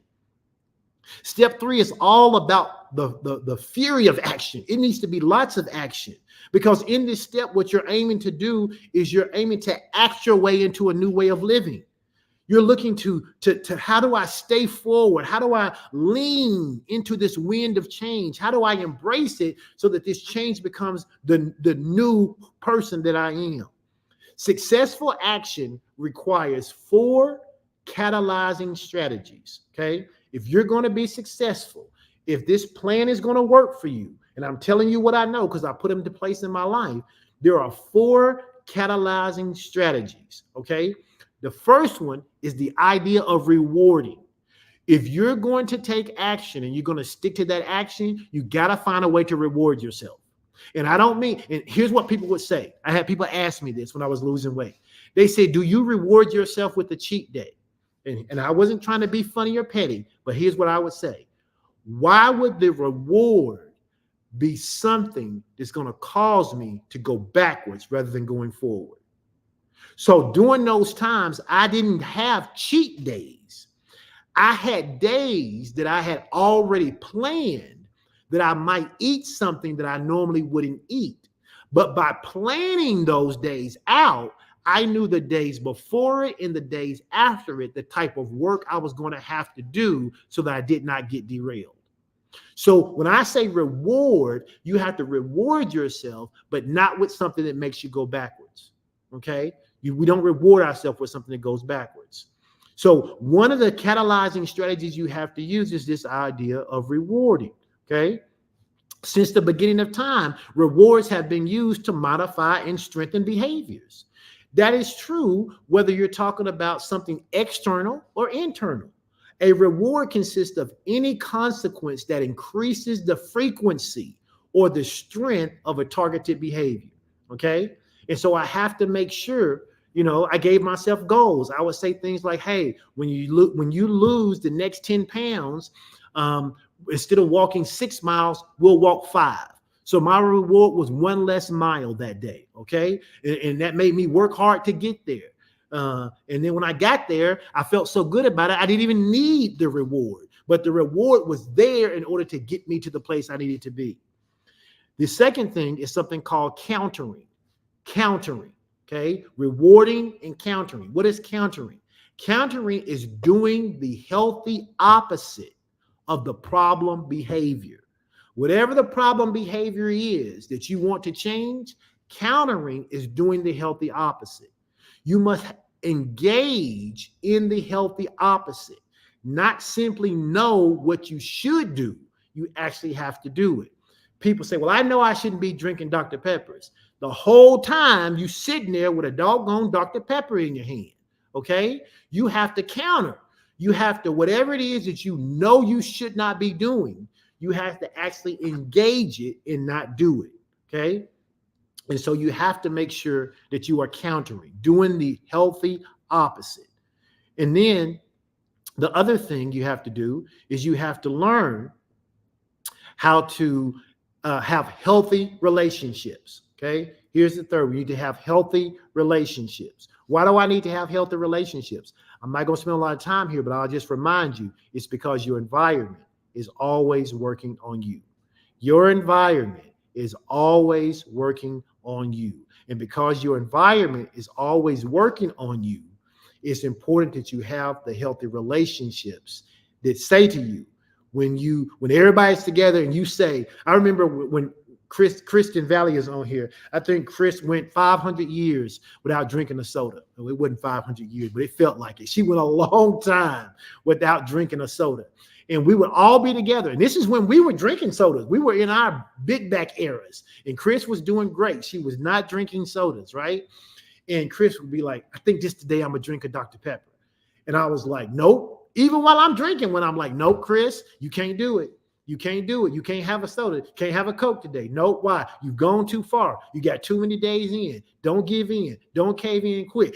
Step 3 is all about the fury of action. It needs to be lots of action, because in this step, what you're aiming to do is you're aiming to act your way into a new way of living. You're looking to how do I stay forward? How do I lean into this wind of change? How do I embrace it so that this change becomes the new person that I am? Successful action requires 4 catalyzing strategies, okay? If you're going to be successful, if this plan is going to work for you, and I'm telling you what I know because I put them into place in my life, there are 4 catalyzing strategies, okay? The first one is the idea of rewarding. If you're going to take action and you're going to stick to that action, you got to find a way to reward yourself. And I don't mean, and here's what people would say. I had people ask me this when I was losing weight. They say, do you reward yourself with a cheat day? And I wasn't trying to be funny or petty, but here's what I would say. Why would the reward be something that's going to cause me to go backwards rather than going forward? So during those times, I didn't have cheat days. I had days that I had already planned that I might eat something that I normally wouldn't eat. But by planning those days out, I knew the days before it and the days after it, the type of work I was going to have to do so that I did not get derailed. So when I say reward, you have to reward yourself, but not with something that makes you go backwards. Okay? We don't reward ourselves with something that goes backwards. So one of the catalyzing strategies you have to use is this idea of rewarding. Okay? Since the beginning of time, rewards have been used to modify and strengthen behaviors. That is true whether you're talking about something external or internal. A reward consists of any consequence that increases the frequency or the strength of a targeted behavior. Okay? And so I have to make sure, I gave myself goals. I would say things like, hey, when you lose the next 10 pounds, instead of walking 6 miles, we'll walk 5. So my reward was 1 less mile that day. Okay. And that made me work hard to get there. And then when I got there, I felt so good about it. I didn't even need the reward, but the reward was there in order to get me to the place I needed to be. The second thing is something called countering. Okay. Rewarding and countering. What is countering? Countering is doing the healthy opposite of the problem behavior. Whatever the problem behavior is that you want to change, countering is doing the healthy opposite. You must engage in the healthy opposite, not simply know what you should do. You actually have to do it. People say, well, I know I shouldn't be drinking Dr. Peppers. The whole time you sitting there with a doggone Dr. Pepper in your hand. Okay. You have to counter. You have to, whatever it is that you know you should not be doing, you have to actually engage it and not do it. Okay. And so you have to make sure that you are countering, doing the healthy opposite. And then the other thing you have to do is you have to learn how to have healthy relationships. Okay. Here's the third. We need to have healthy relationships. Why do I need to have healthy relationships? I'm not going to spend a lot of time here, but I'll just remind you, it's because your environment is always working on you. Your environment is always working on you. And because your environment is always working on you, it's important that you have the healthy relationships that say to you, when everybody's together and you say, I remember when Kristen Valley is on here. I think Chris went 500 years without drinking a soda. No, it wasn't 500 years, but it felt like it. She went a long time without drinking a soda. And we would all be together. And this is when we were drinking sodas. We were in our big back eras. And Chris was doing great. She was not drinking sodas, right? And Chris would be like, I think just today I'm going to drink a Dr. Pepper. And I was like, nope. Even while I'm drinking, when I'm like, nope, Chris, you can't do it. You can't do it. You can't have a soda. Can't have a Coke today. Nope. Why? You've gone too far. You got too many days in. Don't give in. Don't cave in quick.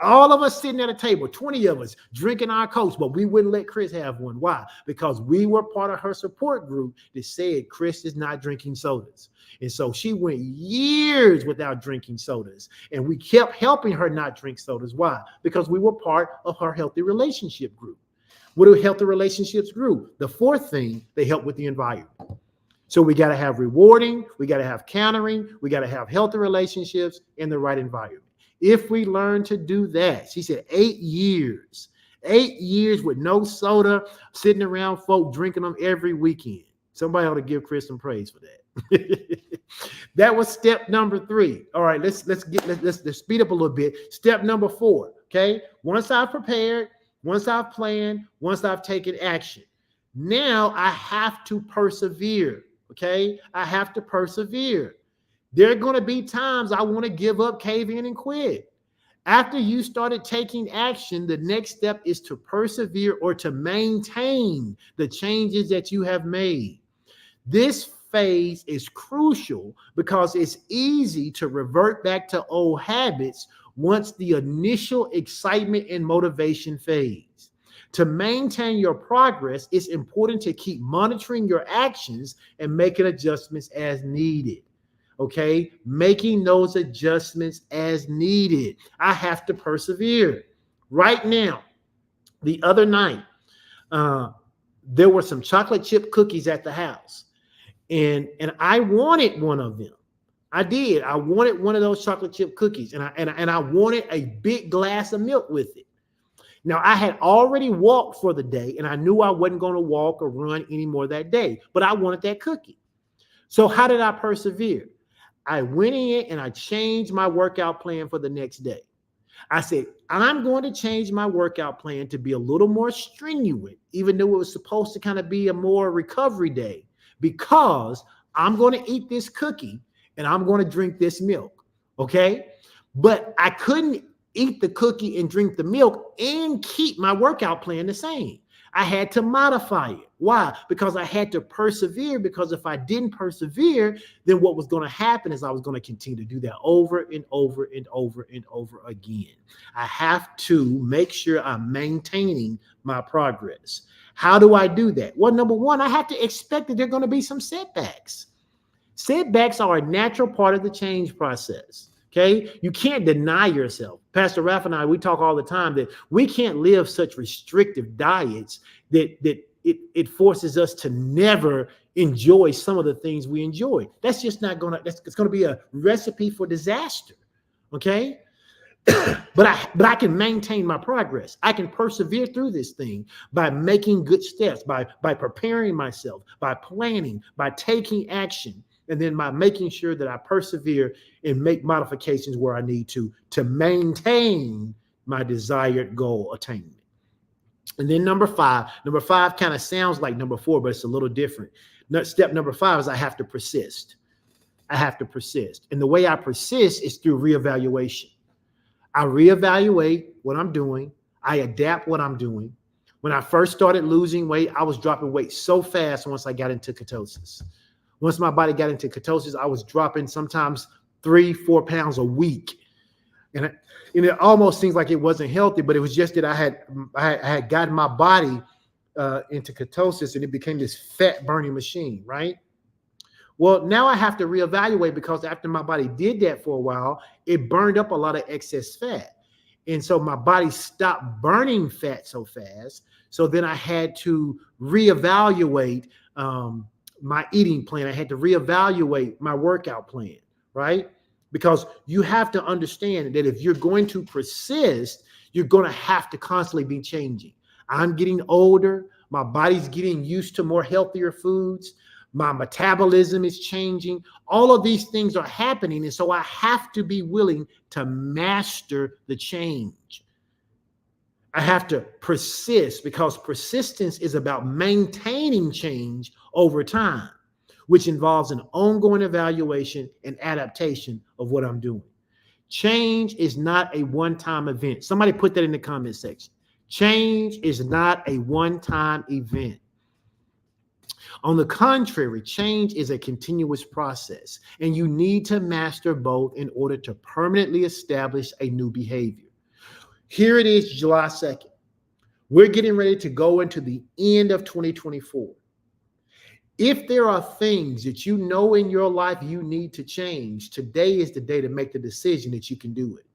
All of us sitting at a table, 20 of us drinking our Cokes, but we wouldn't let Chris have one. Why? Because we were part of her support group that said Chris is not drinking sodas. And so she went years without drinking sodas. And we kept helping her not drink sodas. Why? Because we were part of her healthy relationship group. What do healthy relationships group? The fourth thing, they help with the environment. So we got to have rewarding, we got to have countering, we got to have healthy relationships in the right environment. If we learn to do that, she said 8 years with no soda, sitting around folk drinking them every weekend. Somebody ought to give Chris some praise for that. That was step number 3. All right, let's speed up a little bit. Step number 4. Okay. Once I've prepared, once I've planned, once I've taken action, now I have to persevere. Okay. I have to persevere. There are going to be times I want to give up, cave in, and quit. After you started taking action, the next step is to persevere or to maintain the changes that you have made. This phase is crucial because it's easy to revert back to old habits once the initial excitement and motivation fades. To maintain your progress, it's important to keep monitoring your actions and making adjustments as needed. Okay, making those adjustments as needed. I have to persevere. Right now, the other night, there were some chocolate chip cookies at the house, and I wanted one of them. I did. I wanted one of those chocolate chip cookies, and I wanted a big glass of milk with it. Now, I had already walked for the day, and I knew I wasn't going to walk or run anymore that day, but I wanted that cookie. So how did I persevere? I went in and I changed my workout plan for the next day. I said, I'm going to change my workout plan to be a little more strenuous, even though it was supposed to kind of be a more recovery day, because I'm going to eat this cookie and I'm going to drink this milk. Okay. But I couldn't eat the cookie and drink the milk and keep my workout plan the same. I had to modify it. Why? Because I had to persevere, because if I didn't persevere, then what was going to happen is I was going to continue to do that over and over and over and over again. I have to make sure I'm maintaining my progress. How do I do that? Well, number one, I have to expect that there are going to be some setbacks. Setbacks are a natural part of the change process. Okay, you can't deny yourself. Pastor Ralph and I, we talk all the time that we can't live such restrictive diets that it forces us to never enjoy some of the things we enjoy. That's just not gonna. It's gonna be a recipe for disaster. Okay, but I can maintain my progress. I can persevere through this thing by making good steps, by preparing myself, by planning, by taking action. And then by making sure that I persevere and make modifications where I need to maintain my desired goal attainment. And then number five kind of sounds like number 4, but it's a little different. Step number 5 is I have to persist. I have to persist. And the way I persist is through reevaluation. I reevaluate what I'm doing. I adapt what I'm doing. When I first started losing weight, I was dropping weight so fast once I got into ketosis. Once my body got into ketosis, I was dropping sometimes 3-4 pounds a week. And it almost seems like it wasn't healthy, but it was just that I had gotten my body into ketosis, and it became this fat burning machine, right? Well, now I have to reevaluate, because after my body did that for a while, it burned up a lot of excess fat. And so my body stopped burning fat so fast. So then I had to reevaluate my eating plan. I had to reevaluate my workout plan, right? Because you have to understand that if you're going to persist, you're going to have to constantly be changing. I'm getting older. My body's getting used to more healthier foods. My metabolism is changing. All of these things are happening. And so I have to be willing to master the change. I have to persist, because persistence is about maintaining change over time, which involves an ongoing evaluation and adaptation of what I'm doing. Change is not a one-time event. Somebody put that in the comment section. Change is not a one-time event. On the contrary, change is a continuous process, and you need to master both in order to permanently establish a new behavior. Here it is, July 2nd. We're getting ready to go into the end of 2024. If there are things that you know in your life you need to change, today is the day to make the decision that you can do it.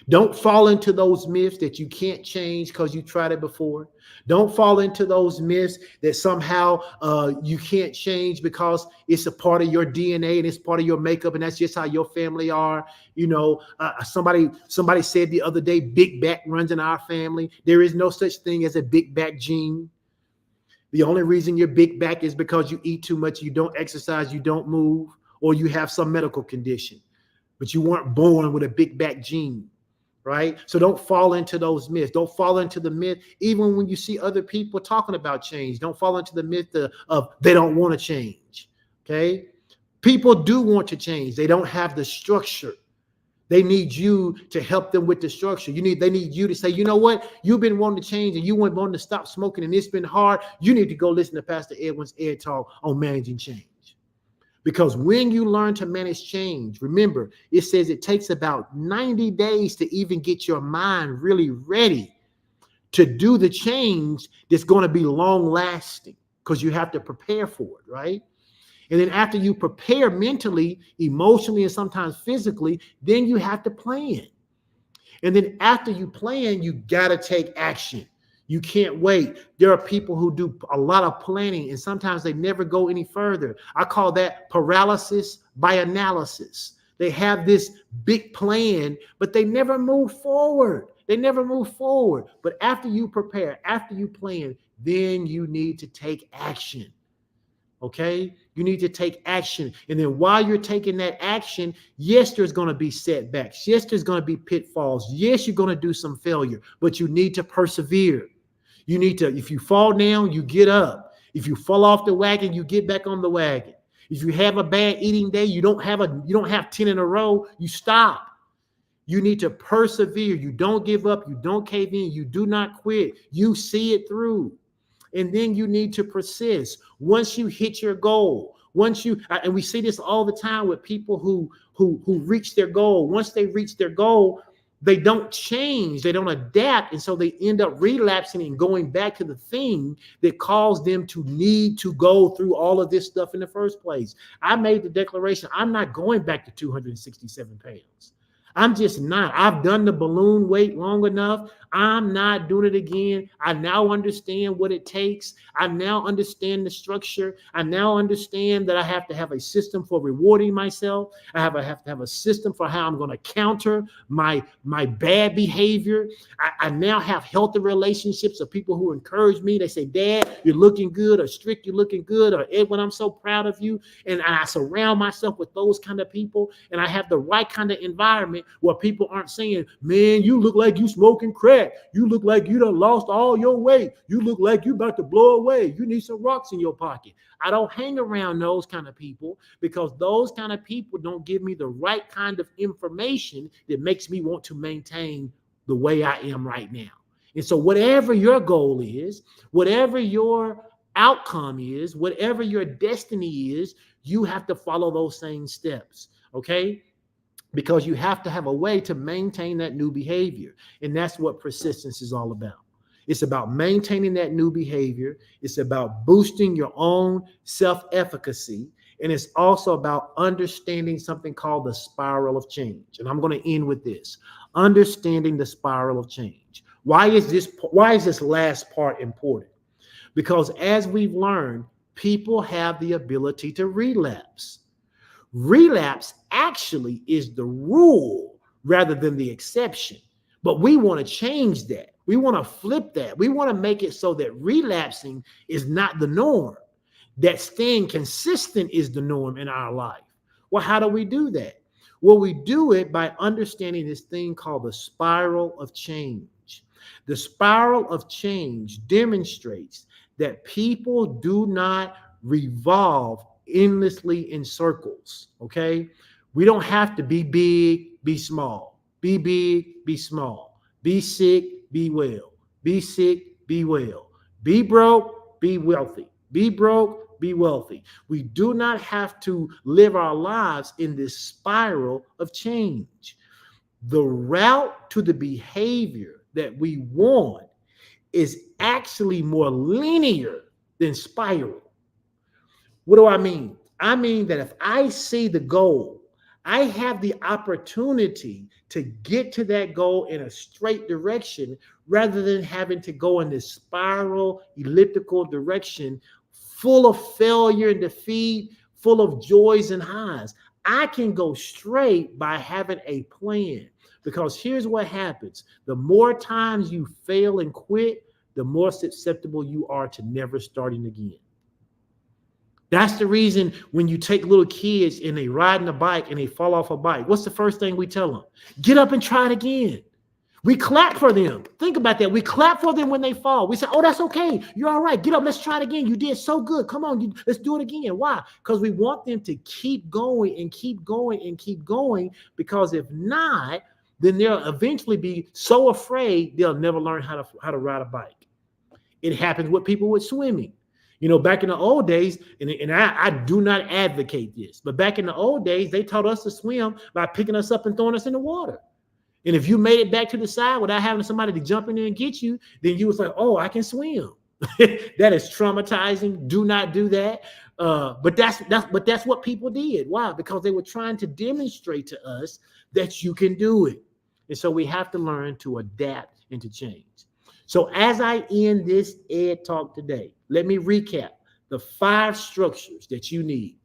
Don't fall into those myths that you can't change because you tried it before. Don't fall into those myths that somehow you can't change because it's a part of your DNA and it's part of your makeup, and that's just how your family are. You know, somebody said the other day, big back runs in our family. There is no such thing as a big back gene. The only reason you're big back is because you eat too much, you don't exercise, you don't move, or you have some medical condition. But you weren't born with a big back gene. Right? So don't fall into those myths. Don't fall into the myth, even when you see other people talking about change. Don't fall into the myth of they don't want to change. Okay? People do want to change. They don't have the structure. They need you to help them with the structure. They need you to say, you know what? You've been wanting to change and you want to stop smoking and it's been hard. You need to go listen to Pastor Edwin's Ed Talk on managing change. Because when you learn to manage change, remember, it says it takes about 90 days to even get your mind really ready to do the change that's going to be long lasting, because you have to prepare for it, right? And then after you prepare mentally, emotionally, and sometimes physically, then you have to plan. And then after you plan, you got to take action. You can't wait. There are people who do a lot of planning and sometimes they never go any further. I call that paralysis by analysis. They have this big plan, but they never move forward. They never move forward. But after you prepare, after you plan, then you need to take action. Okay? You need to take action. And then while you're taking that action, yes, there's going to be setbacks. Yes, there's going to be pitfalls. Yes, you're going to do some failure, but you need to persevere. You need to, if you fall down, you get up. If you fall off the wagon, you get back on the wagon. If you have a bad eating day, you don't have 10 in a row, you stop. You need to persevere. You don't give up. You don't cave in. You do not quit. You see it through. And then you need to persist. Once you hit your goal, and we see this all the time with people who reach their goal. Once they reach their goal, they don't change, they don't adapt, and so they end up relapsing and going back to the thing that caused them to need to go through all of this stuff in the first place. I made the declaration, I'm not going back to 267 pounds. I'm just not. I've done the balloon weight long enough. I'm not doing it again. I now understand what it takes. I now understand the structure. I now understand that I have to have a system for rewarding myself. I have to have a system for how I'm going to counter my bad behavior. I now have healthy relationships of people who encourage me. They say, Dad, you're looking good, or Strick, you're looking good, or Edwin, I'm so proud of you. And I surround myself with those kind of people, and I have the right kind of environment environment where people aren't saying, man, you look like you smoking crack. You look like you done lost all your weight. You look like you about to blow away. You need some rocks in your pocket. I don't hang around those kind of people because those kind of people don't give me the right kind of information that makes me want to maintain the way I am right now. And so whatever your goal is, whatever your outcome is, whatever your destiny is, you have to follow those same steps, okay? Because you have to have a way to maintain that new behavior. And that's what persistence is all about. It's about maintaining that new behavior. It's about boosting your own self-efficacy. And it's also about understanding something called the spiral of change. And I'm going to end with this. Understanding the spiral of change. Why is this last part important? Because as we've learned, people have the ability to relapse. Relapse actually is the rule rather than the exception. But we want to change that. We want to flip that. We want to make it so that relapsing is not the norm, that staying consistent is the norm in our life. Well, how do we do that? Well, we do it by understanding this thing called the spiral of change. The spiral of change demonstrates that people do not revolve endlessly in circles, okay? We don't have to be big, be small. Be big, be small. Be sick, be well. Be sick, be well. Be broke, be wealthy. Be broke, be wealthy. We do not have to live our lives in this spiral of change. The route to the behavior that we want is actually more linear than spiral. What do I mean? I mean that if I see the goal, I have the opportunity to get to that goal in a straight direction rather than having to go in this spiral, elliptical direction full of failure and defeat, full of joys and highs. I can go straight by having a plan. Because here's what happens. The more times you fail and quit, the more susceptible you are to never starting again. That's the reason when you take little kids and they riding a bike and they fall off a bike, what's the first thing we tell them? Get up and try it again. We clap for them. Think about that. We clap for them when they fall. We say, oh, that's okay. You're all right. Get up. Let's try it again. You did so good. Come on. Let's do it again. Why? Because we want them to keep going and keep going and keep going. Because if not, then they'll eventually be so afraid they'll never learn how to ride a bike. It happens with people with swimming. You know, back in the old days, and I do not advocate this, but back in the old days, they taught us to swim by picking us up and throwing us in the water. And if you made it back to the side without having somebody to jump in there and get you, then you was like, oh, I can swim. That is traumatizing. Do not do that. But that's what people did. Why? Because they were trying to demonstrate to us that you can do it. And so we have to learn to adapt and to change. So as I end this Ed Talk today, let me recap the 5 structures that you need,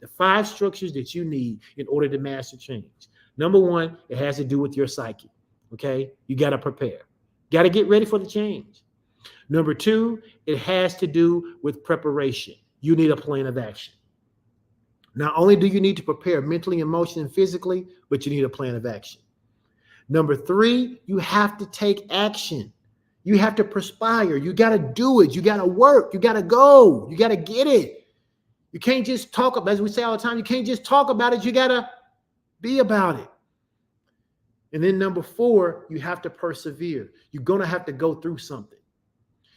in order to master change. Number 1, it has to do with your psyche, okay? You got to prepare. Got to get ready for the change. Number 2, it has to do with preparation. You need a plan of action. Not only do you need to prepare mentally, emotionally, and physically, but you need a plan of action. Number 3, you have to take action. You have to perspire. You got to do it. You got to work. You got to go. You got to get it. You can't just talk about, as we say all the time, you can't just talk about it. You got to be about it. And then number 4, you have to persevere. You're going to have to go through something.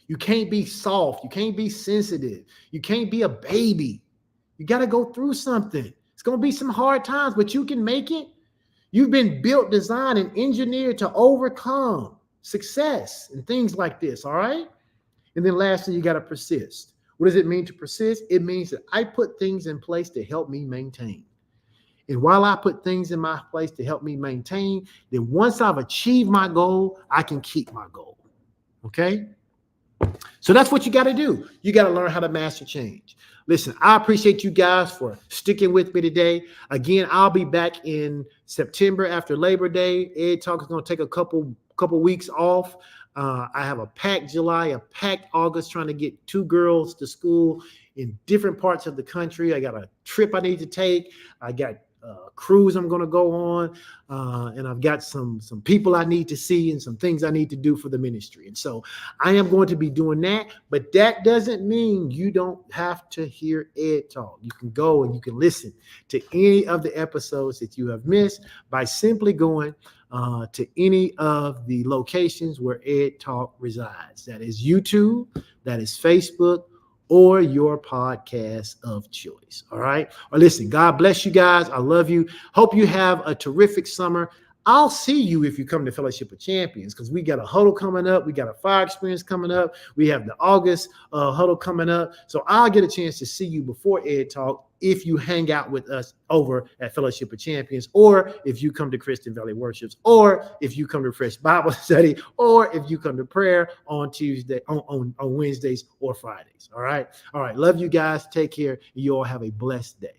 You can't be soft. You can't be sensitive. You can't be a baby. You got to go through something. It's going to be some hard times, but you can make it. You've been built, designed, and engineered to overcome success and things like this, all right? And then lastly, you got to persist. What does it mean to persist? It means that I put things in place to help me maintain. And while I put things in my place to help me maintain, then once I've achieved my goal, I can keep my goal, okay? So that's what you got to do. You got to learn how to master change. Listen, I appreciate you guys for sticking with me today. Again, I'll be back in September after Labor Day. Ed Talk is going to take a couple weeks off. I have a packed July, a packed August, trying to get 2 girls to school in different parts of the country. I got a trip I need to take. I got cruise I'm going to go on, and I've got some people I need to see and some things I need to do for the ministry. And so I am going to be doing that, but that doesn't mean you don't have to hear Ed Talk. You can go and you can listen to any of the episodes that you have missed by simply going to any of the locations where Ed Talk resides. That is YouTube, that is Facebook, or your podcast of choice. All right. Or listen, God bless you guys. I love you. Hope you have a terrific summer. I'll see you if you come to Fellowship of Champions, because we got a huddle coming up. We got a fire experience coming up. We have the August huddle coming up. So I'll get a chance to see you before Ed Talk if you hang out with us over at Fellowship of Champions, or if you come to Kristen Valley Worships, or if you come to Fresh Bible Study, or if you come to prayer on Tuesday, on Wednesdays or Fridays. All right. All right. Love you guys. Take care. You all have a blessed day.